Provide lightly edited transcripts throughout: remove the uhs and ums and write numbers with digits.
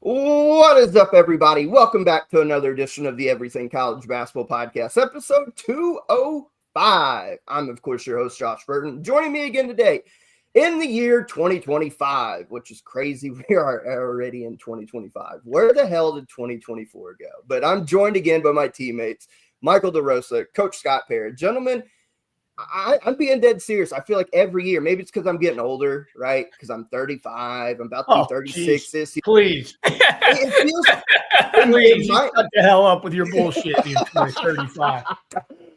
What is up, everybody? Welcome back to another edition of the Everything College Basketball Podcast, episode 205. I'm, of course, your host, Josh Burton. Joining me again today in the year 2025, which is crazy. We are already in 2025. Where the hell did 2024 go? But I'm joined again by my teammates, Michael DeRosa, Coach Scott Perry. Gentlemen, I'm being dead serious. I feel like every year, maybe it's because I'm getting older, right? Because I'm 35. I'm about to be 36 this year. Please. It feels Please, shut the hell up with your bullshit, you 35.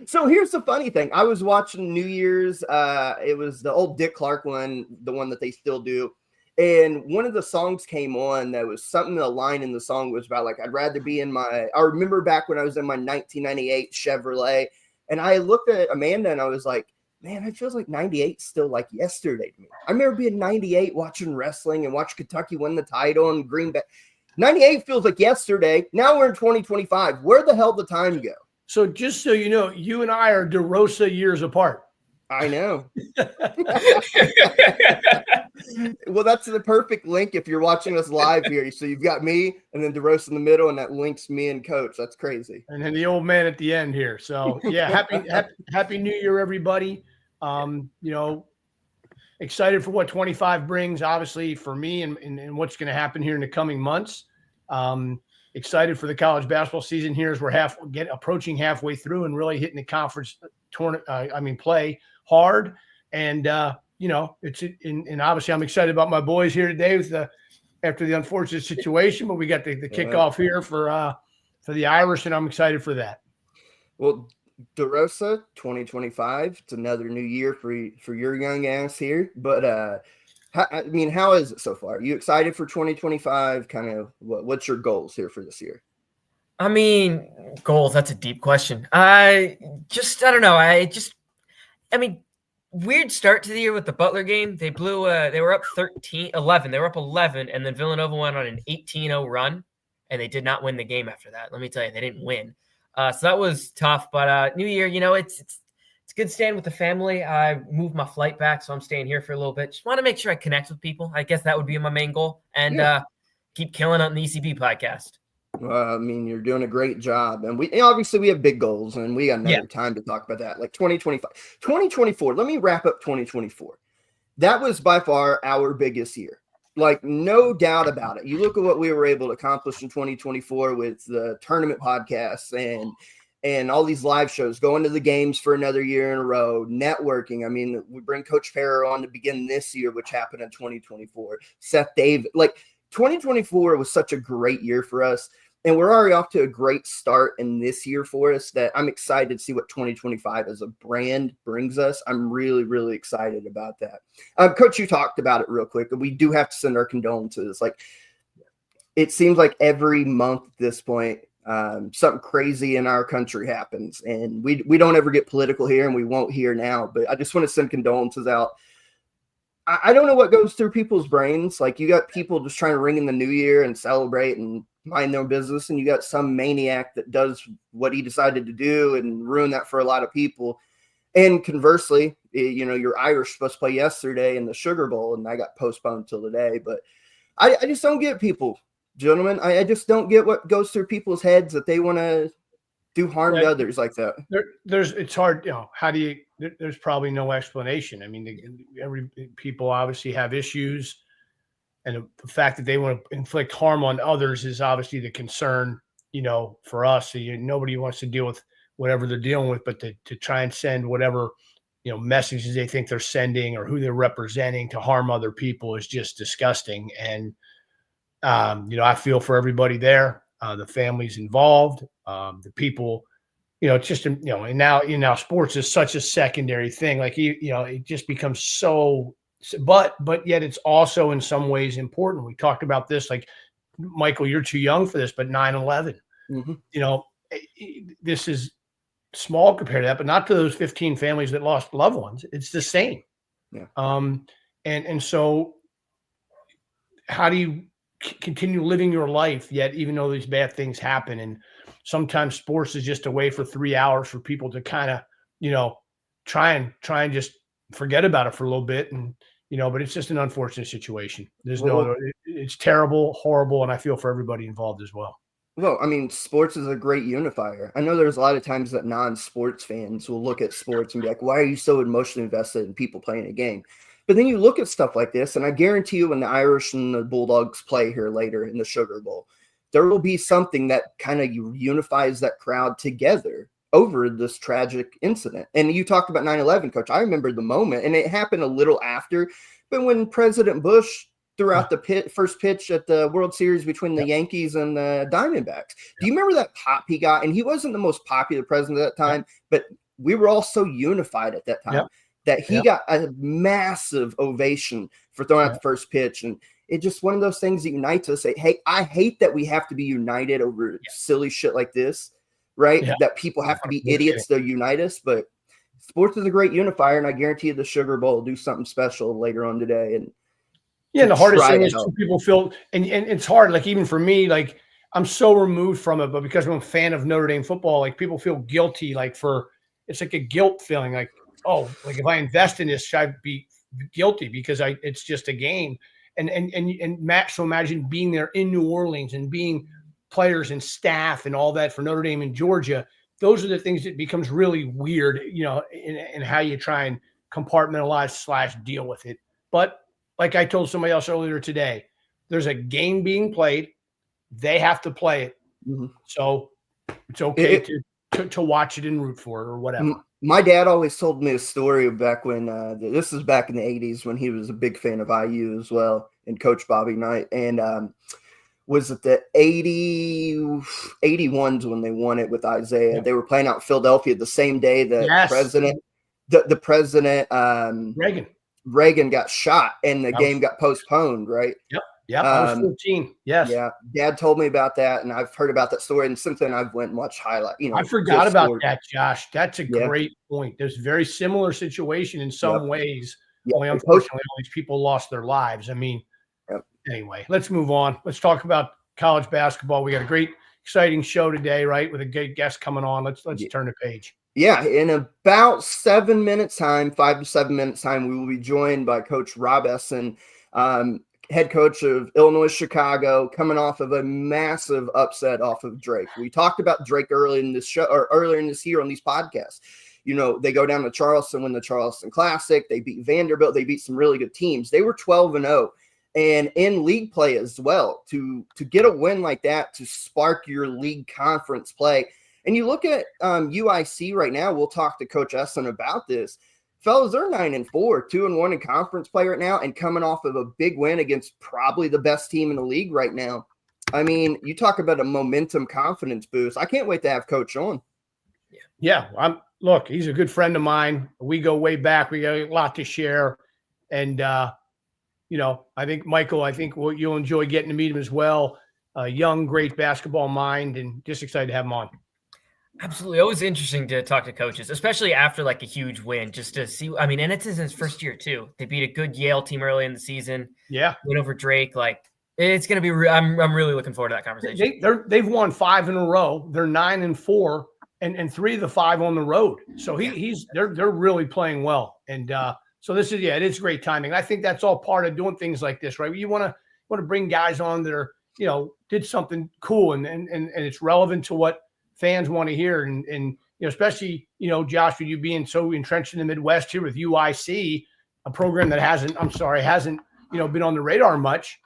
So here's the funny thing. I was watching New Year's. It was the old Dick Clark one, the one that they still do. And one of the songs came on that was something, the line in the song was about, like, I'd rather be in I remember back when I was in my 1998 Chevrolet. And I looked at Amanda and I was like, man, it feels like 98 still like yesterday to me. I remember being 98 watching wrestling and watch Kentucky win the title and Green Bay. 98 feels like yesterday. Now we're in 2025. Where the hell did the time go? So just so you know, you and I are DeRosa years apart. I know. Well, that's the perfect link if you're watching us live here. So you've got me and then DeRosa in the middle, and that links me and Coach. That's crazy. And then the old man at the end here. So yeah, happy New Year, everybody. Excited for what 25 brings, obviously, for me and what's going to happen here in the coming months. Excited for the college basketball season here as we're approaching halfway through and really hitting the conference tournament, play hard. And, and obviously I'm excited about my boys here today after the unfortunate situation, but we got the kickoff here for the Irish, and I'm excited for that. Well, DeRosa, 2025, it's another new year for your young ass here. But, how is it so far? Are you excited for 2025? Kind of what's your goals here for this year? Goals, that's a deep question. I don't know. Weird start to the year with the Butler game. They were up 11. They were up 11, and then Villanova went on an 18-0 run, and they did not win the game after that. Let me tell you, they didn't win. So that was tough. But New Year, it's good staying with the family. I moved my flight back, so I'm staying here for a little bit. Just want to make sure I connect with people. I guess that would be my main goal. And keep killing on the ECB podcast. You're doing a great job. And we have big goals, and we got another time to talk about that. Like 2025. 2024, let me wrap up 2024. That was by far our biggest year. Like, no doubt about it. You look at what we were able to accomplish in 2024 with the tournament podcasts and all these live shows, going to the games for another year in a row, networking. We bring Coach Farrer on to begin this year, which happened in 2024. Seth Davis. Like, 2024 was such a great year for us, and we're already off to a great start in this year for us that I'm excited to see what 2025 as a brand brings us. I'm really, really excited about that. Coach, you talked about it real quick, but we do have to send our condolences. Like, it seems like every month at this point, something crazy in our country happens, and we don't ever get political here, and we won't here now, but I just want to send condolences out. I don't know what goes through people's brains. Like, you got people just trying to ring in the new year and celebrate and mind their business, and you got some maniac that does what he decided to do and ruin that for a lot of people. And conversely, your Irish supposed to play yesterday in the Sugar Bowl, and I got postponed till today. But I just don't get people, gentlemen. I just don't get what goes through people's heads that they want to do harm to others like that. It's hard. There's probably no explanation. People obviously have issues, and the fact that they want to inflict harm on others is obviously the concern, for us. So nobody wants to deal with whatever they're dealing with, but to try and send whatever, messages they think they're sending or who they're representing to harm other people is just disgusting. And, I feel for everybody there, the families involved, the people. It's just, and now sports is such a secondary thing. Like, it just becomes so, but yet it's also in some ways important. We talked about this, like, Michael, you're too young for this, but 9/11, this is small compared to that, but not to those 15 families that lost loved ones. It's the same. Yeah. And so how do you continue living your life yet, even though these bad things happen? And sometimes sports is just a way for 3 hours for people to kind of, try and just forget about it for a little bit. And, but it's just an unfortunate situation. There's no other, it's terrible, horrible, and I feel for everybody involved as well. Well, I mean, sports is a great unifier. I know there's a lot of times that non-sports fans will look at sports and be like, why are you so emotionally invested in people playing a game? But then you look at stuff like this, and I guarantee you when the Irish and the Bulldogs play here later in the Sugar Bowl, there will be something that kind of unifies that crowd together over this tragic incident. And you talked about 9/11, Coach. I remember the moment, and it happened a little after, but when President Bush threw out the first pitch at the World Series between the Yankees and the Diamondbacks. Do you remember that pop he got? And he wasn't the most popular president at that time, but we were all so unified at that time that he got a massive ovation for throwing out the first pitch. And it's just one of those things that unites us. Say, hey, I hate that we have to be united over silly shit like this, right? Yeah. That people have to be idiots to unite us, but sports is a great unifier, and I guarantee you the Sugar Bowl will do something special later on today. And the hardest thing is people feel, and it's hard, like even for me, like I'm so removed from it, but because I'm a fan of Notre Dame football, like people feel guilty, like it's like a guilt feeling, like, oh, like if I invest in this, should I be guilty because it's just a game. And Matt, so imagine being there in New Orleans and being players and staff and all that for Notre Dame and Georgia. Those are the things that becomes really weird, in how you try and compartmentalize / deal with it. But like I told somebody else earlier today, there's a game being played. They have to play it. Mm-hmm. So it's okay to watch it and root for it or whatever. My dad always told me a story back when this is back in the 80s when he was a big fan of IU as well and Coach Bobby Knight. And was it the 81s when they won it with Isaiah? Yeah. They were playing out in Philadelphia the same day that the president Reagan got shot and the game got postponed, right? Yep. Yeah, I was 14. Yes. Yeah. Dad told me about that, and I've heard about that story. And since then, I've went and watched highlight. I forgot about that, Josh. That's a great point. There's a very similar situation in some ways. Only unfortunately, all these people lost their lives. I mean, anyway, let's move on. Let's talk about college basketball. We got a great, exciting show today, right? With a good guest coming on. Let's turn the page. Yeah, in about 7 minutes time, 5 to 7 minutes time, we will be joined by Coach Rob Essen, head coach of Illinois Chicago, coming off of a massive upset off of Drake. We talked about Drake earlier in this year on these podcasts. They go down to Charleston, win the Charleston Classic. They beat Vanderbilt. They beat some really good teams. They were 12-0. And in league play as well, to get a win like that, to spark your league conference play. And you look at UIC right now, we'll talk to Coach Essen about this. Fellas, they're 9-4, 2-1 in conference play right now, and coming off of a big win against probably the best team in the league right now. I mean, you talk about a momentum confidence boost. I can't wait to have Coach on. Yeah, look, he's a good friend of mine. We go way back. We got a lot to share. And, I think, Michael, you'll enjoy getting to meet him as well. A young, great basketball mind, and just excited to have him on. Absolutely. Always interesting to talk to coaches, especially after like a huge win, just to see. I mean, and it's his first year too. They beat a good Yale team early in the season. Yeah. Win over Drake. Like it's going to be, I'm really looking forward to that conversation. They've won 5 in a row. They're 9-4 and 3 of the 5 on the road. So they're really playing well. And so this is, it is great timing. I think that's all part of doing things like this, right? You want to bring guys on that are, did something cool and it's relevant to what fans want to hear. And especially, Josh, with you being so entrenched in the Midwest here with UIC, a program that hasn't been on the radar much,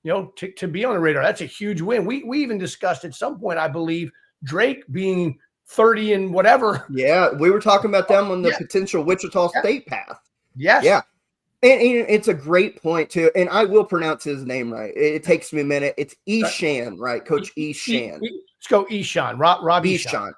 to be on the radar, that's a huge win. We even discussed at some point, I believe, Drake being 30 and whatever. Yeah, we were talking about them on the potential Wichita State path. Yes. Yeah. And it's a great point, too. And I will pronounce his name right. It takes me a minute. It's Eshan, right? Coach Eshan. Let's go Eshan. Rob Eshan.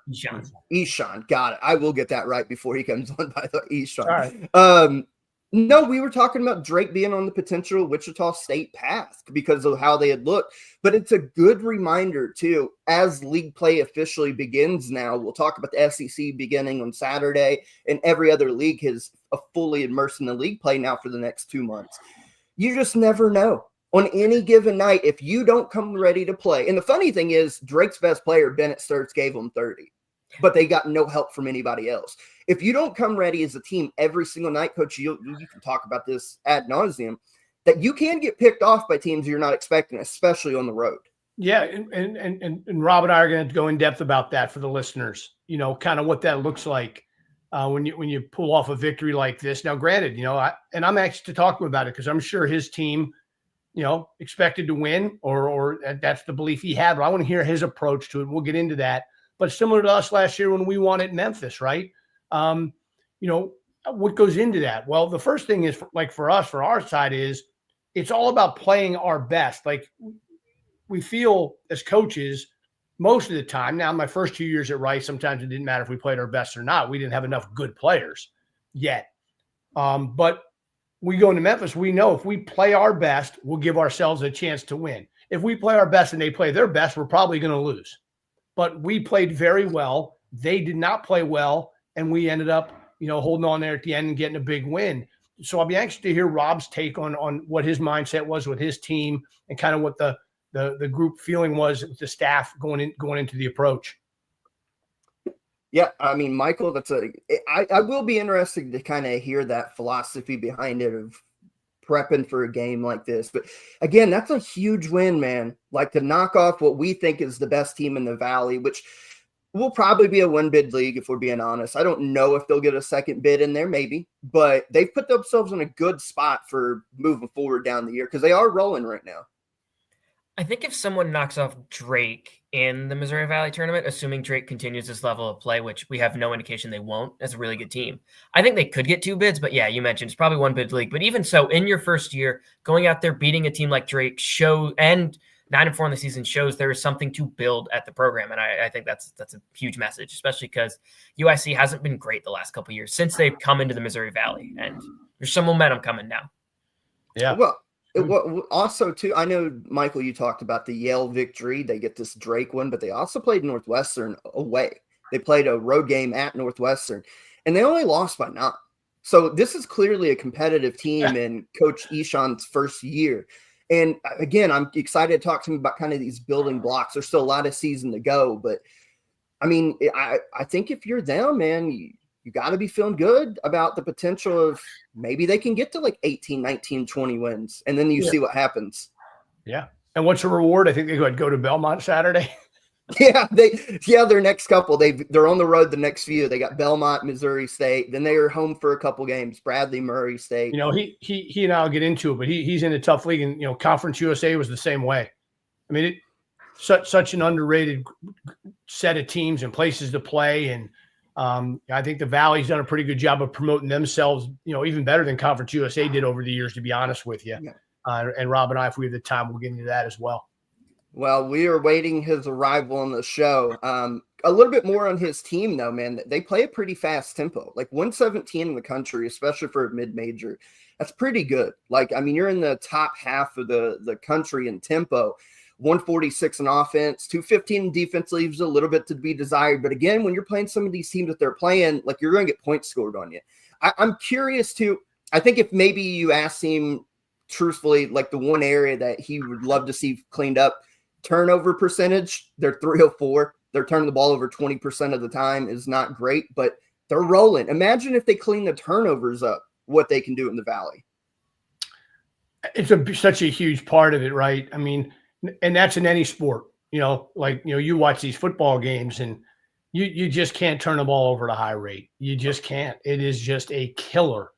Eshan. Got it. I will get that right before he comes on, by the way. Eshan. All right. No, we were talking about Drake being on the potential Wichita State path because of how they had looked. But it's a good reminder, too, as league play officially begins now. We'll talk about the SEC beginning on Saturday, and every other league is fully immersed in the league play now for the next 2 months. You just never know. On any given night, if you don't come ready to play. And the funny thing is, Drake's best player, Bennett Sturts, gave him 30. But they got no help from anybody else. If you don't come ready as a team every single night, Coach, you can talk about this ad nauseum. that you can get picked off by teams you're not expecting, especially on the road. Yeah, and Rob and I are going to go in depth about that for the listeners. Kind of what that looks like when you pull off a victory like this. Now, granted, I'm anxious to talk to him about it because I'm sure his team, expected to win, or that's the belief he had. But I want to hear his approach to it. We'll get into that. But similar to us last year when we won at Memphis, right? What goes into that? Well, the first thing is for us, for our side, is it's all about playing our best. Like, we feel as coaches most of the time. Now, my first 2 years at Rice, sometimes it didn't matter if we played our best or not. We didn't have enough good players yet. But we go into Memphis, we know if we play our best, we'll give ourselves a chance to win. If we play our best and they play their best, we're probably going to lose. But we played very well. They did not play well, and we ended up, holding on there at the end and getting a big win. So I'll be anxious to hear Rob's take on what his mindset was with his team and kind of what the group feeling was with the staff going into the approach. Yeah, I mean, Michael, I will be interested to kind of hear that philosophy behind it of prepping for a game like this. But again, that's a huge win, man. Like, to knock off what we think is the best team in the Valley, which will probably be a one-bid league if we're being honest. I don't know if they'll get a second bid in there, maybe, but they've put themselves in a good spot for moving forward down the year because they are rolling right now. I think if someone knocks off Drake in the Missouri Valley tournament, assuming Drake continues this level of play, which we have no indication they won't, as a really good team, I think they could get 2 bids. But yeah, you mentioned it's probably one bid league. But even so, in your first year, going out there, beating a team like Drake and 9-4 in the season shows there is something to build at the program. And I think that's a huge message, especially because UIC hasn't been great the last couple of years since they've come into the Missouri Valley. And there's some momentum coming now. Yeah. Well, also, too, I know, Michael, you talked about the Yale victory. They get this Drake one, but they also played Northwestern away. They played a road game at Northwestern, and they only lost by 9. So this is clearly a competitive team in Coach Eshan's first year. And again, I'm excited to talk to him about kind of these building blocks. There's still a lot of season to go, but I mean, I think if you're them, man, you got to be feeling good about the potential of maybe they can get to like 18, 19, 20 wins, and then you see what happens. Yeah. And what's the reward? I think they go to Belmont Saturday. Their next couple, they're on the road the next few. They got Belmont, Missouri State. Then they are home for a couple games. Bradley, Murray State. He and I'll get into it, but he's in a tough league, and Conference USA was the same way. I mean, such an underrated set of teams and places to play, and I think the Valley's done a pretty good job of promoting themselves, even better than Conference USA did over the years, to be honest with you. Yeah. And Rob and I, if we have the time, we'll get into that as well. Well, we are waiting his arrival on the show. A little bit more on his team, though, man. They play a pretty fast tempo, like 117 in the country, especially for a mid-major. That's pretty good. Like, I mean, you're in the top half of the country in tempo. 146 in offense, 215 in defense leaves a little bit to be desired. But again, when you're playing some of these teams that they're playing, like, you're going to get points scored on you. I'm curious too. I think if maybe you asked him truthfully, like the one area that he would love to see cleaned up, turnover percentage, they're 304. They're turning the ball over 20% of the time is not great, but they're rolling. Imagine if they clean the turnovers up, what they can do in the Valley. It's such a huge part of it, right? I mean, and that's in any sport, you watch these football games and you just can't turn the ball over at a high rate. You just can't. It is just a killer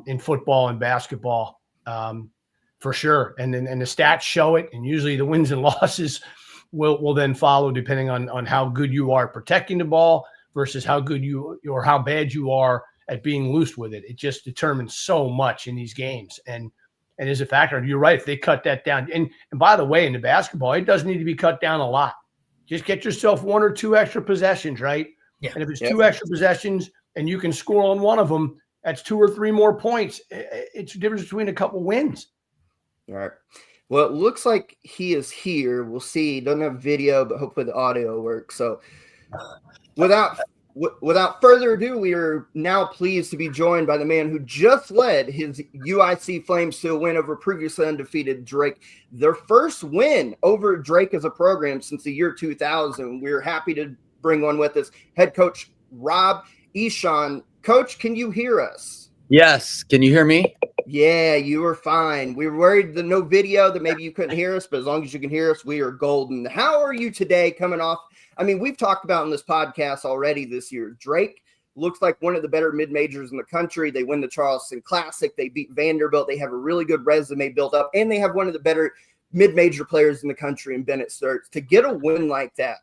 in football and basketball for sure. And the stats show it. And usually the wins and losses will then follow depending on how good you are protecting the ball versus how good or how bad you are at being loose with it. It just determines so much in these games. And is a factor. You're right. If they cut that down, and by the way, in the basketball, it doesn't need to be cut down a lot. Just get yourself 1 or 2 extra possessions, right? Yeah. And if it's 2 extra possessions and you can score on one of them, that's 2 or 3 more points. It's the difference between a couple wins. All right. Well, it looks like he is here. We'll see. He doesn't have video, but hopefully the audio works. So without further ado, we are now pleased to be joined by the man who just led his UIC Flames to a win over previously undefeated Drake. Their first win over Drake as a program since the year 2000. We're happy to bring on with us head coach Rob Eshan. Coach, can you hear us? Yes. Can you hear me? Yeah, you were fine. We were worried the no video that maybe you couldn't hear us, but as long as you can hear us, we are golden. How are you today coming off? I mean, we've talked about in this podcast already this year. Drake looks like one of the better mid-majors in the country. They win the Charleston Classic. They beat Vanderbilt. They have a really good resume built up, and they have one of the better mid-major players in the country in Bennett Sturts. To get a win like that,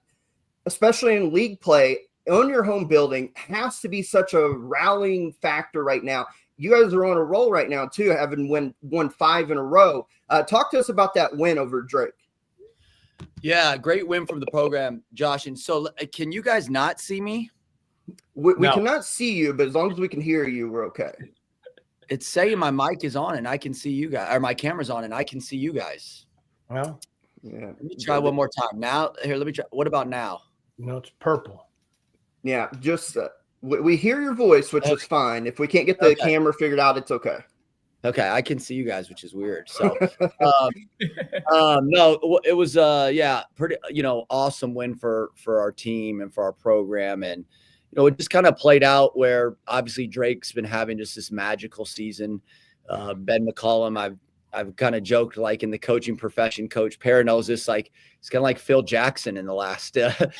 especially in league play, on your home building, has to be such a rallying factor right now. You guys are on a roll right now, too, having won 5 in a row. Talk to us about that win over Drake. Yeah, great win from the program, Josh. And so can you guys not see me? We cannot see you, but as long as we can hear you, we're okay. It's saying my mic is on and I can see you guys, or my camera's on and I can see you guys. Well, yeah. Let me try one more time. Now, here, let me try. What about now? No, it's purple. Yeah, just we hear your voice, which is fine. If we can't get the camera figured out, it's okay. Okay, I can see you guys, which is weird. So, no, it was pretty, awesome win for our team and for our program, and it just kind of played out where obviously Drake's been having just this magical season. Ben McCollum, I've kind of joked, like, in the coaching profession, Coach Parra knows this, like it's kind of like Phil Jackson in the last the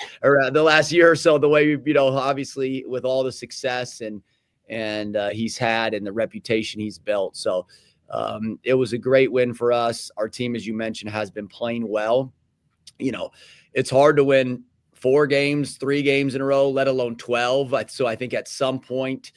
last year or so, the way, obviously with all the success and he's had and the reputation he's built. So it was a great win for us. Our team, as you mentioned, has been playing well. It's hard to win 3 games in a row, let alone 12. So I think at some point,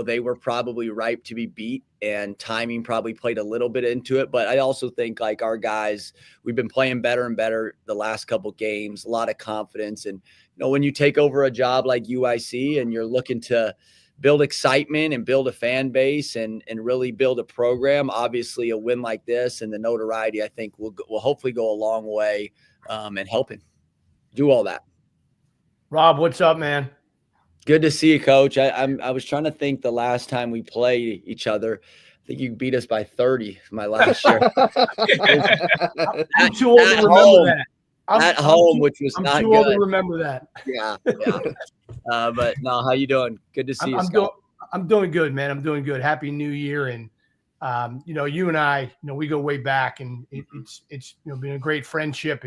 they were probably ripe to be beat, and timing probably played a little bit into it. But I also think, like, our guys, we've been playing better and better the last couple of games, a lot of confidence. And, when you take over a job like UIC and you're looking to build excitement and build a fan base and really build a program, obviously a win like this and the notoriety, I think will hopefully go a long way in helping do all that. Rob, what's up, man? Good to see you, Coach. I was trying to think the last time we played each other. I think you beat us by 30 my last year. I'm too old to remember that. At home, which was not good. I'm too old to remember that. Yeah. But no, how you doing? Good to see you, Scott. I'm doing good, man. I'm doing good. Happy New Year. And, you and I, we go way back, and it's been a great friendship.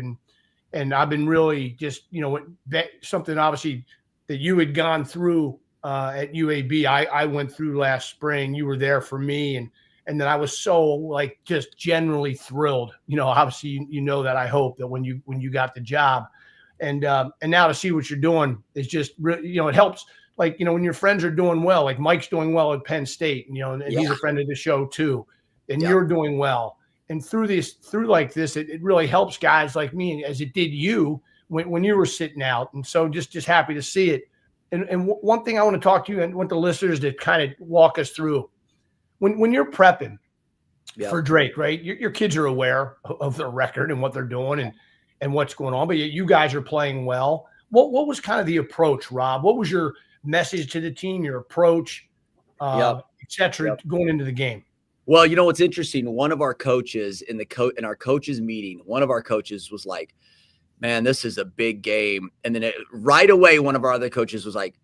And I've been really just, something obviously that you had gone through at UAB. I went through last spring. You were there for me. And then I was so, like, just generally thrilled, obviously, that I hope that when you got the job, and now to see what you're doing is just, it helps. Like, when your friends are doing well, like Mike's doing well at Penn State, and he's a friend of the show too, and you're doing well. And through like this, it really helps guys like me, as it did you when you were sitting out. And so just happy to see it. And one thing I want to talk to you and want the listeners to kind of walk us through. When you're prepping for Drake, right? Your kids are aware of their record and what they're doing and what's going on, but you guys are playing well. What was kind of the approach, Rob? What was your message to the team, your approach, et cetera, going into the game? Well, what's interesting, one of our coaches in our coaches meeting, one of our coaches was like, man, this is a big game. And then right away, one of our other coaches was like,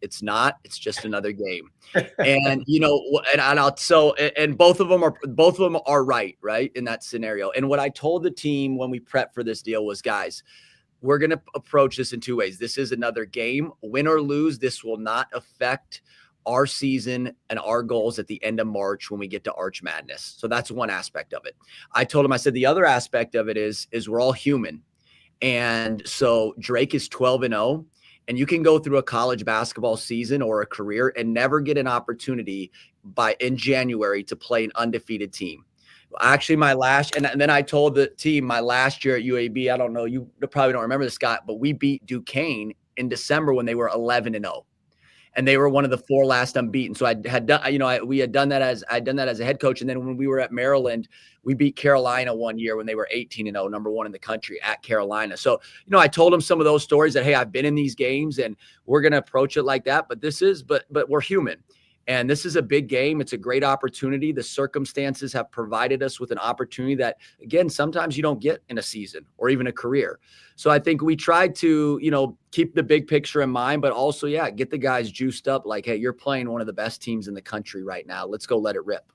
it's not, it's just another game. And, and both of them are right in that scenario. And what I told the team when we prepped for this deal was, guys, we're going to approach this in 2 ways. This is another game, win or lose. This will not affect our season and our goals at the end of March when we get to Arch Madness. So that's one aspect of it. I told him, I said, the other aspect of it is we're all human. And so Drake is 12-0. And you can go through a college basketball season or a career and never get an opportunity in January to play an undefeated team. Actually, and then I told the team my last year at UAB, I don't know, you probably don't remember this, Scott, but we beat Duquesne in December when they were 11-0. And they were one of the 4 last unbeaten. So I had done that as a head coach. And then when we were at Maryland, we beat Carolina one year when they were 18-0, number 1 in the country at Carolina. So, I told them some of those stories that, hey, I've been in these games and we're going to approach it like that. But we're human. And this is a big game. It's a great opportunity. The circumstances have provided us with an opportunity that, again, sometimes you don't get in a season or even a career. So I think we tried to, keep the big picture in mind, but also, get the guys juiced up like, hey, you're playing one of the best teams in the country right now. Let's go let it rip.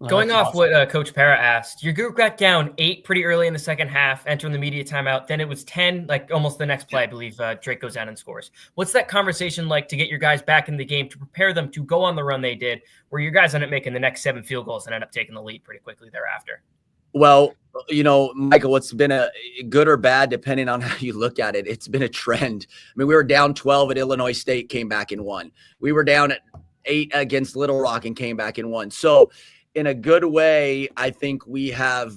Well, Going that's off awesome. what Coach Para asked, your group got down 8 pretty early in the second half, entering the media timeout. Then it was 10, like almost the next play, I believe Drake goes down and scores. What's that conversation like to get your guys back in the game, to prepare them to go on the run they did, where your guys end up making the next 7 field goals and end up taking the lead pretty quickly thereafter? Well, Michael, what's been a good or bad, depending on how you look at it, it's been a trend. I mean, we were down 12 at Illinois State, came back and won. We were down at 8 against Little Rock and came back and won. So in a good way, I think we have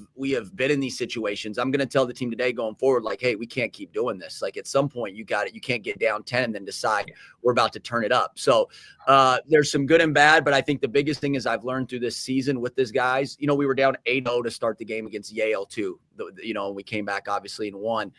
been in these situations. I'm going to tell the team today going forward, like, hey, we can't keep doing this. Like, at some point you got it. You can't get down 10 and then decide we're about to turn it up. So there's some good and bad, but I think the biggest thing is I've learned through this season with this guys, we were down 8-0 to start the game against Yale too. And we came back obviously and won.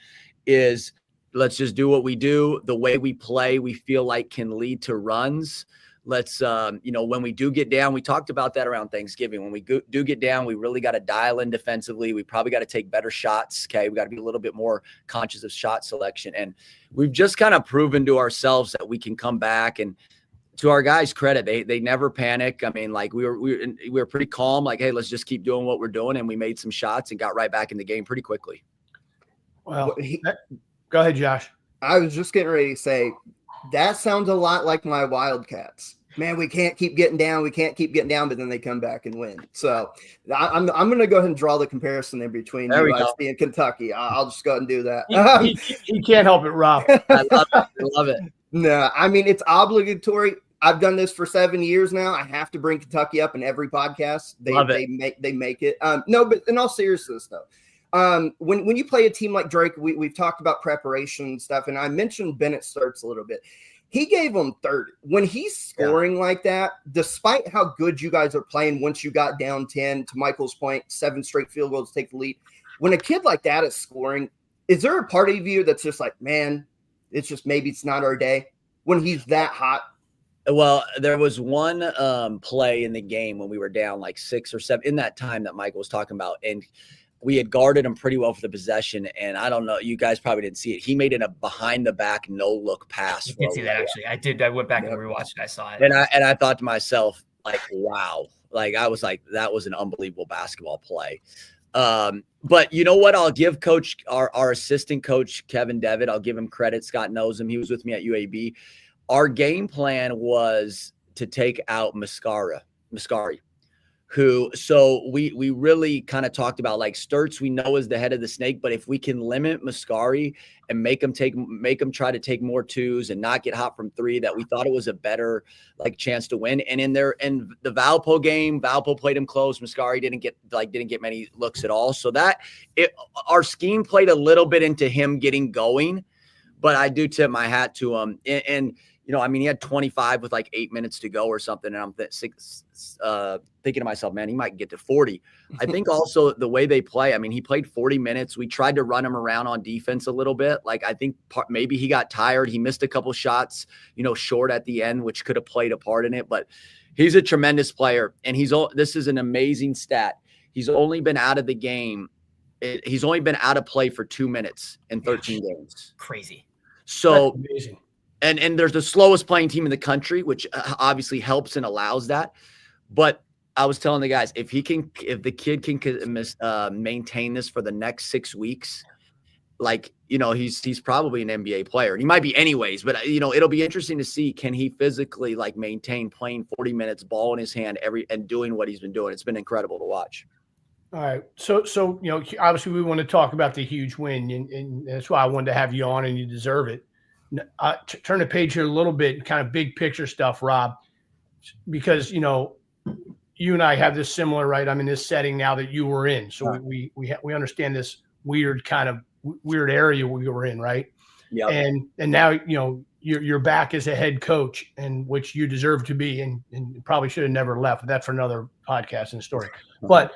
Is let's just do what we do. The way we play, we feel like can lead to runs. Let's, when we do get down, we talked about that around Thanksgiving. When we do get down, we really got to dial in defensively. We probably got to take better shots. Okay. We got to be a little bit more conscious of shot selection. And we've just kind of proven to ourselves that we can come back. And to our guys' credit, they never panic. I mean, like we were pretty calm, like, hey, let's just keep doing what we're doing. And we made some shots and got right back in the game pretty quickly. Well, go ahead, Josh. I was just getting ready to say, that sounds a lot like my Wildcats. Man, we can't keep getting down. We can't keep getting down, but then they come back and win. So I'm going to go ahead and draw the comparison there between USC and Kentucky. I'll just go ahead and do that. He can't help it, Rob. I love it. No, I mean, it's obligatory. I've done this for 7 years now. I have to bring Kentucky up in every podcast. They make it. No, but in all seriousness, though, when you play a team like Drake, we've talked about preparation and stuff, and I mentioned Bennett Sturts a little bit. He gave them 30. When he's scoring like that, despite how good you guys are playing once you got down 10, to Michael's point, 7 straight field goals to take the lead. When a kid like that is scoring, is there a part of you that's just like, man, it's just maybe it's not our day when he's that hot? Well, there was one play in the game when we were down like 6 or 7 in that time that Michael was talking about, and we had guarded him pretty well for the possession. And I don't know, you guys probably didn't see it. He made it a behind the back, no look pass. I did see that actually. I did. I went back and rewatched it. I saw it. And I thought to myself, like, wow. Like, I was like, that was an unbelievable basketball play. But you know what? I'll give coach, our assistant coach, Kevin Devitt, I'll give him credit. Scott knows him. He was with me at UAB. Our game plan was to take out Mascari. So we really kind of talked about, like, Sturts we know is the head of the snake, but if we can limit Mascari and make him try to take more twos and not get hot from 3, that we thought it was a better chance to win. And in the Valpo game, Valpo played him close. Mascari didn't get many looks at all. So our scheme played a little bit into him getting going, but I do tip my hat to him. And I mean, he had 25 with 8 minutes to go or something. And I'm thinking to myself, man, he might get to 40. I think also the way they play, I mean, he played 40 minutes. We tried to run him around on defense a little bit. I think maybe he got tired. He missed a couple shots, short at the end, which could have played a part in it. But he's a tremendous player. And this is an amazing stat. He's only been out of the game. He's only been out of play for 2 minutes in 13 games. Crazy. So that's amazing. And there's the slowest playing team in the country, which obviously helps and allows that. But I was telling the guys, if the kid can maintain this for the next 6 weeks, he's probably an NBA player. And he might be anyways, but it'll be interesting to see, can he physically maintain playing 40 minutes, ball in his hand and doing what he's been doing. It's been incredible to watch. All right. So obviously we want to talk about the huge win, and that's why I wanted to have you on, and you deserve it. Turn the page here a little bit, kind of big picture stuff, Rob, because, you and I have this similar, right? I'm in this setting now that you were in. So we understand this weird area we were in, right? Yeah. And now, you're back as a head coach, and which you deserve to be, and probably should have never left. But that's for another podcast and story. But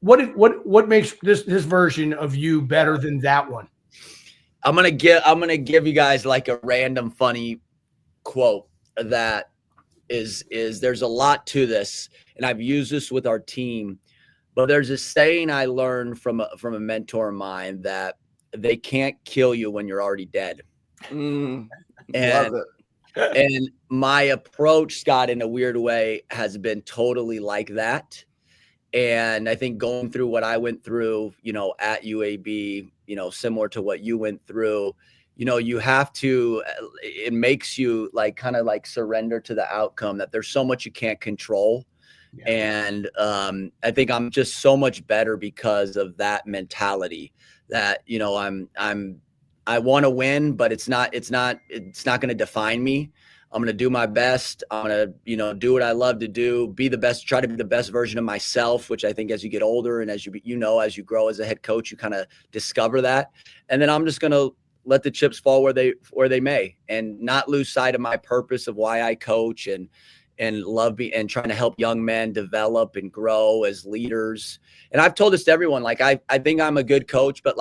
what makes this version of you better than that one? I'm gonna give you guys a random funny quote that is there's a lot to this, and I've used this with our team, but there's a saying I learned from a mentor of mine that they can't kill you when you're already dead. Love it. And my approach, Scott, in a weird way, has been totally like that. And I think going through what I went through, at UAB, similar to what you went through, you have to, it makes you kind of surrender to the outcome, that there's so much you can't control. Yeah. And I think I'm just so much better because of that mentality, that, I want to win, but it's not going to define me. I'm going to do my best. I'm going to, do what I love to do, try to be the best version of myself, which I think as you get older and as as you grow as a head coach, you kind of discover that. And then I'm just going to let the chips fall where they may, and not lose sight of my purpose of why I coach and love and trying to help young men develop and grow as leaders. And I've told this to everyone, I think I'm a good coach, but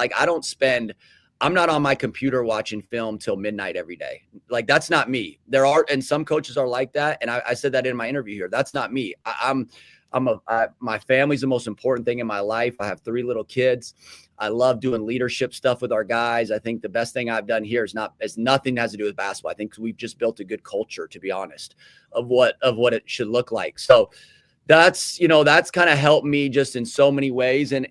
I'm not on my computer watching film till midnight every day. That's not me. And some coaches are like that. And I said that in my interview here. That's not me. My family's the most important thing in my life. I have 3 little kids. I love doing leadership stuff with our guys. I think the best thing I've done here is nothing has to do with basketball. I think we've just built a good culture, to be honest, of what it should look like. So that's kind of helped me just in so many ways. And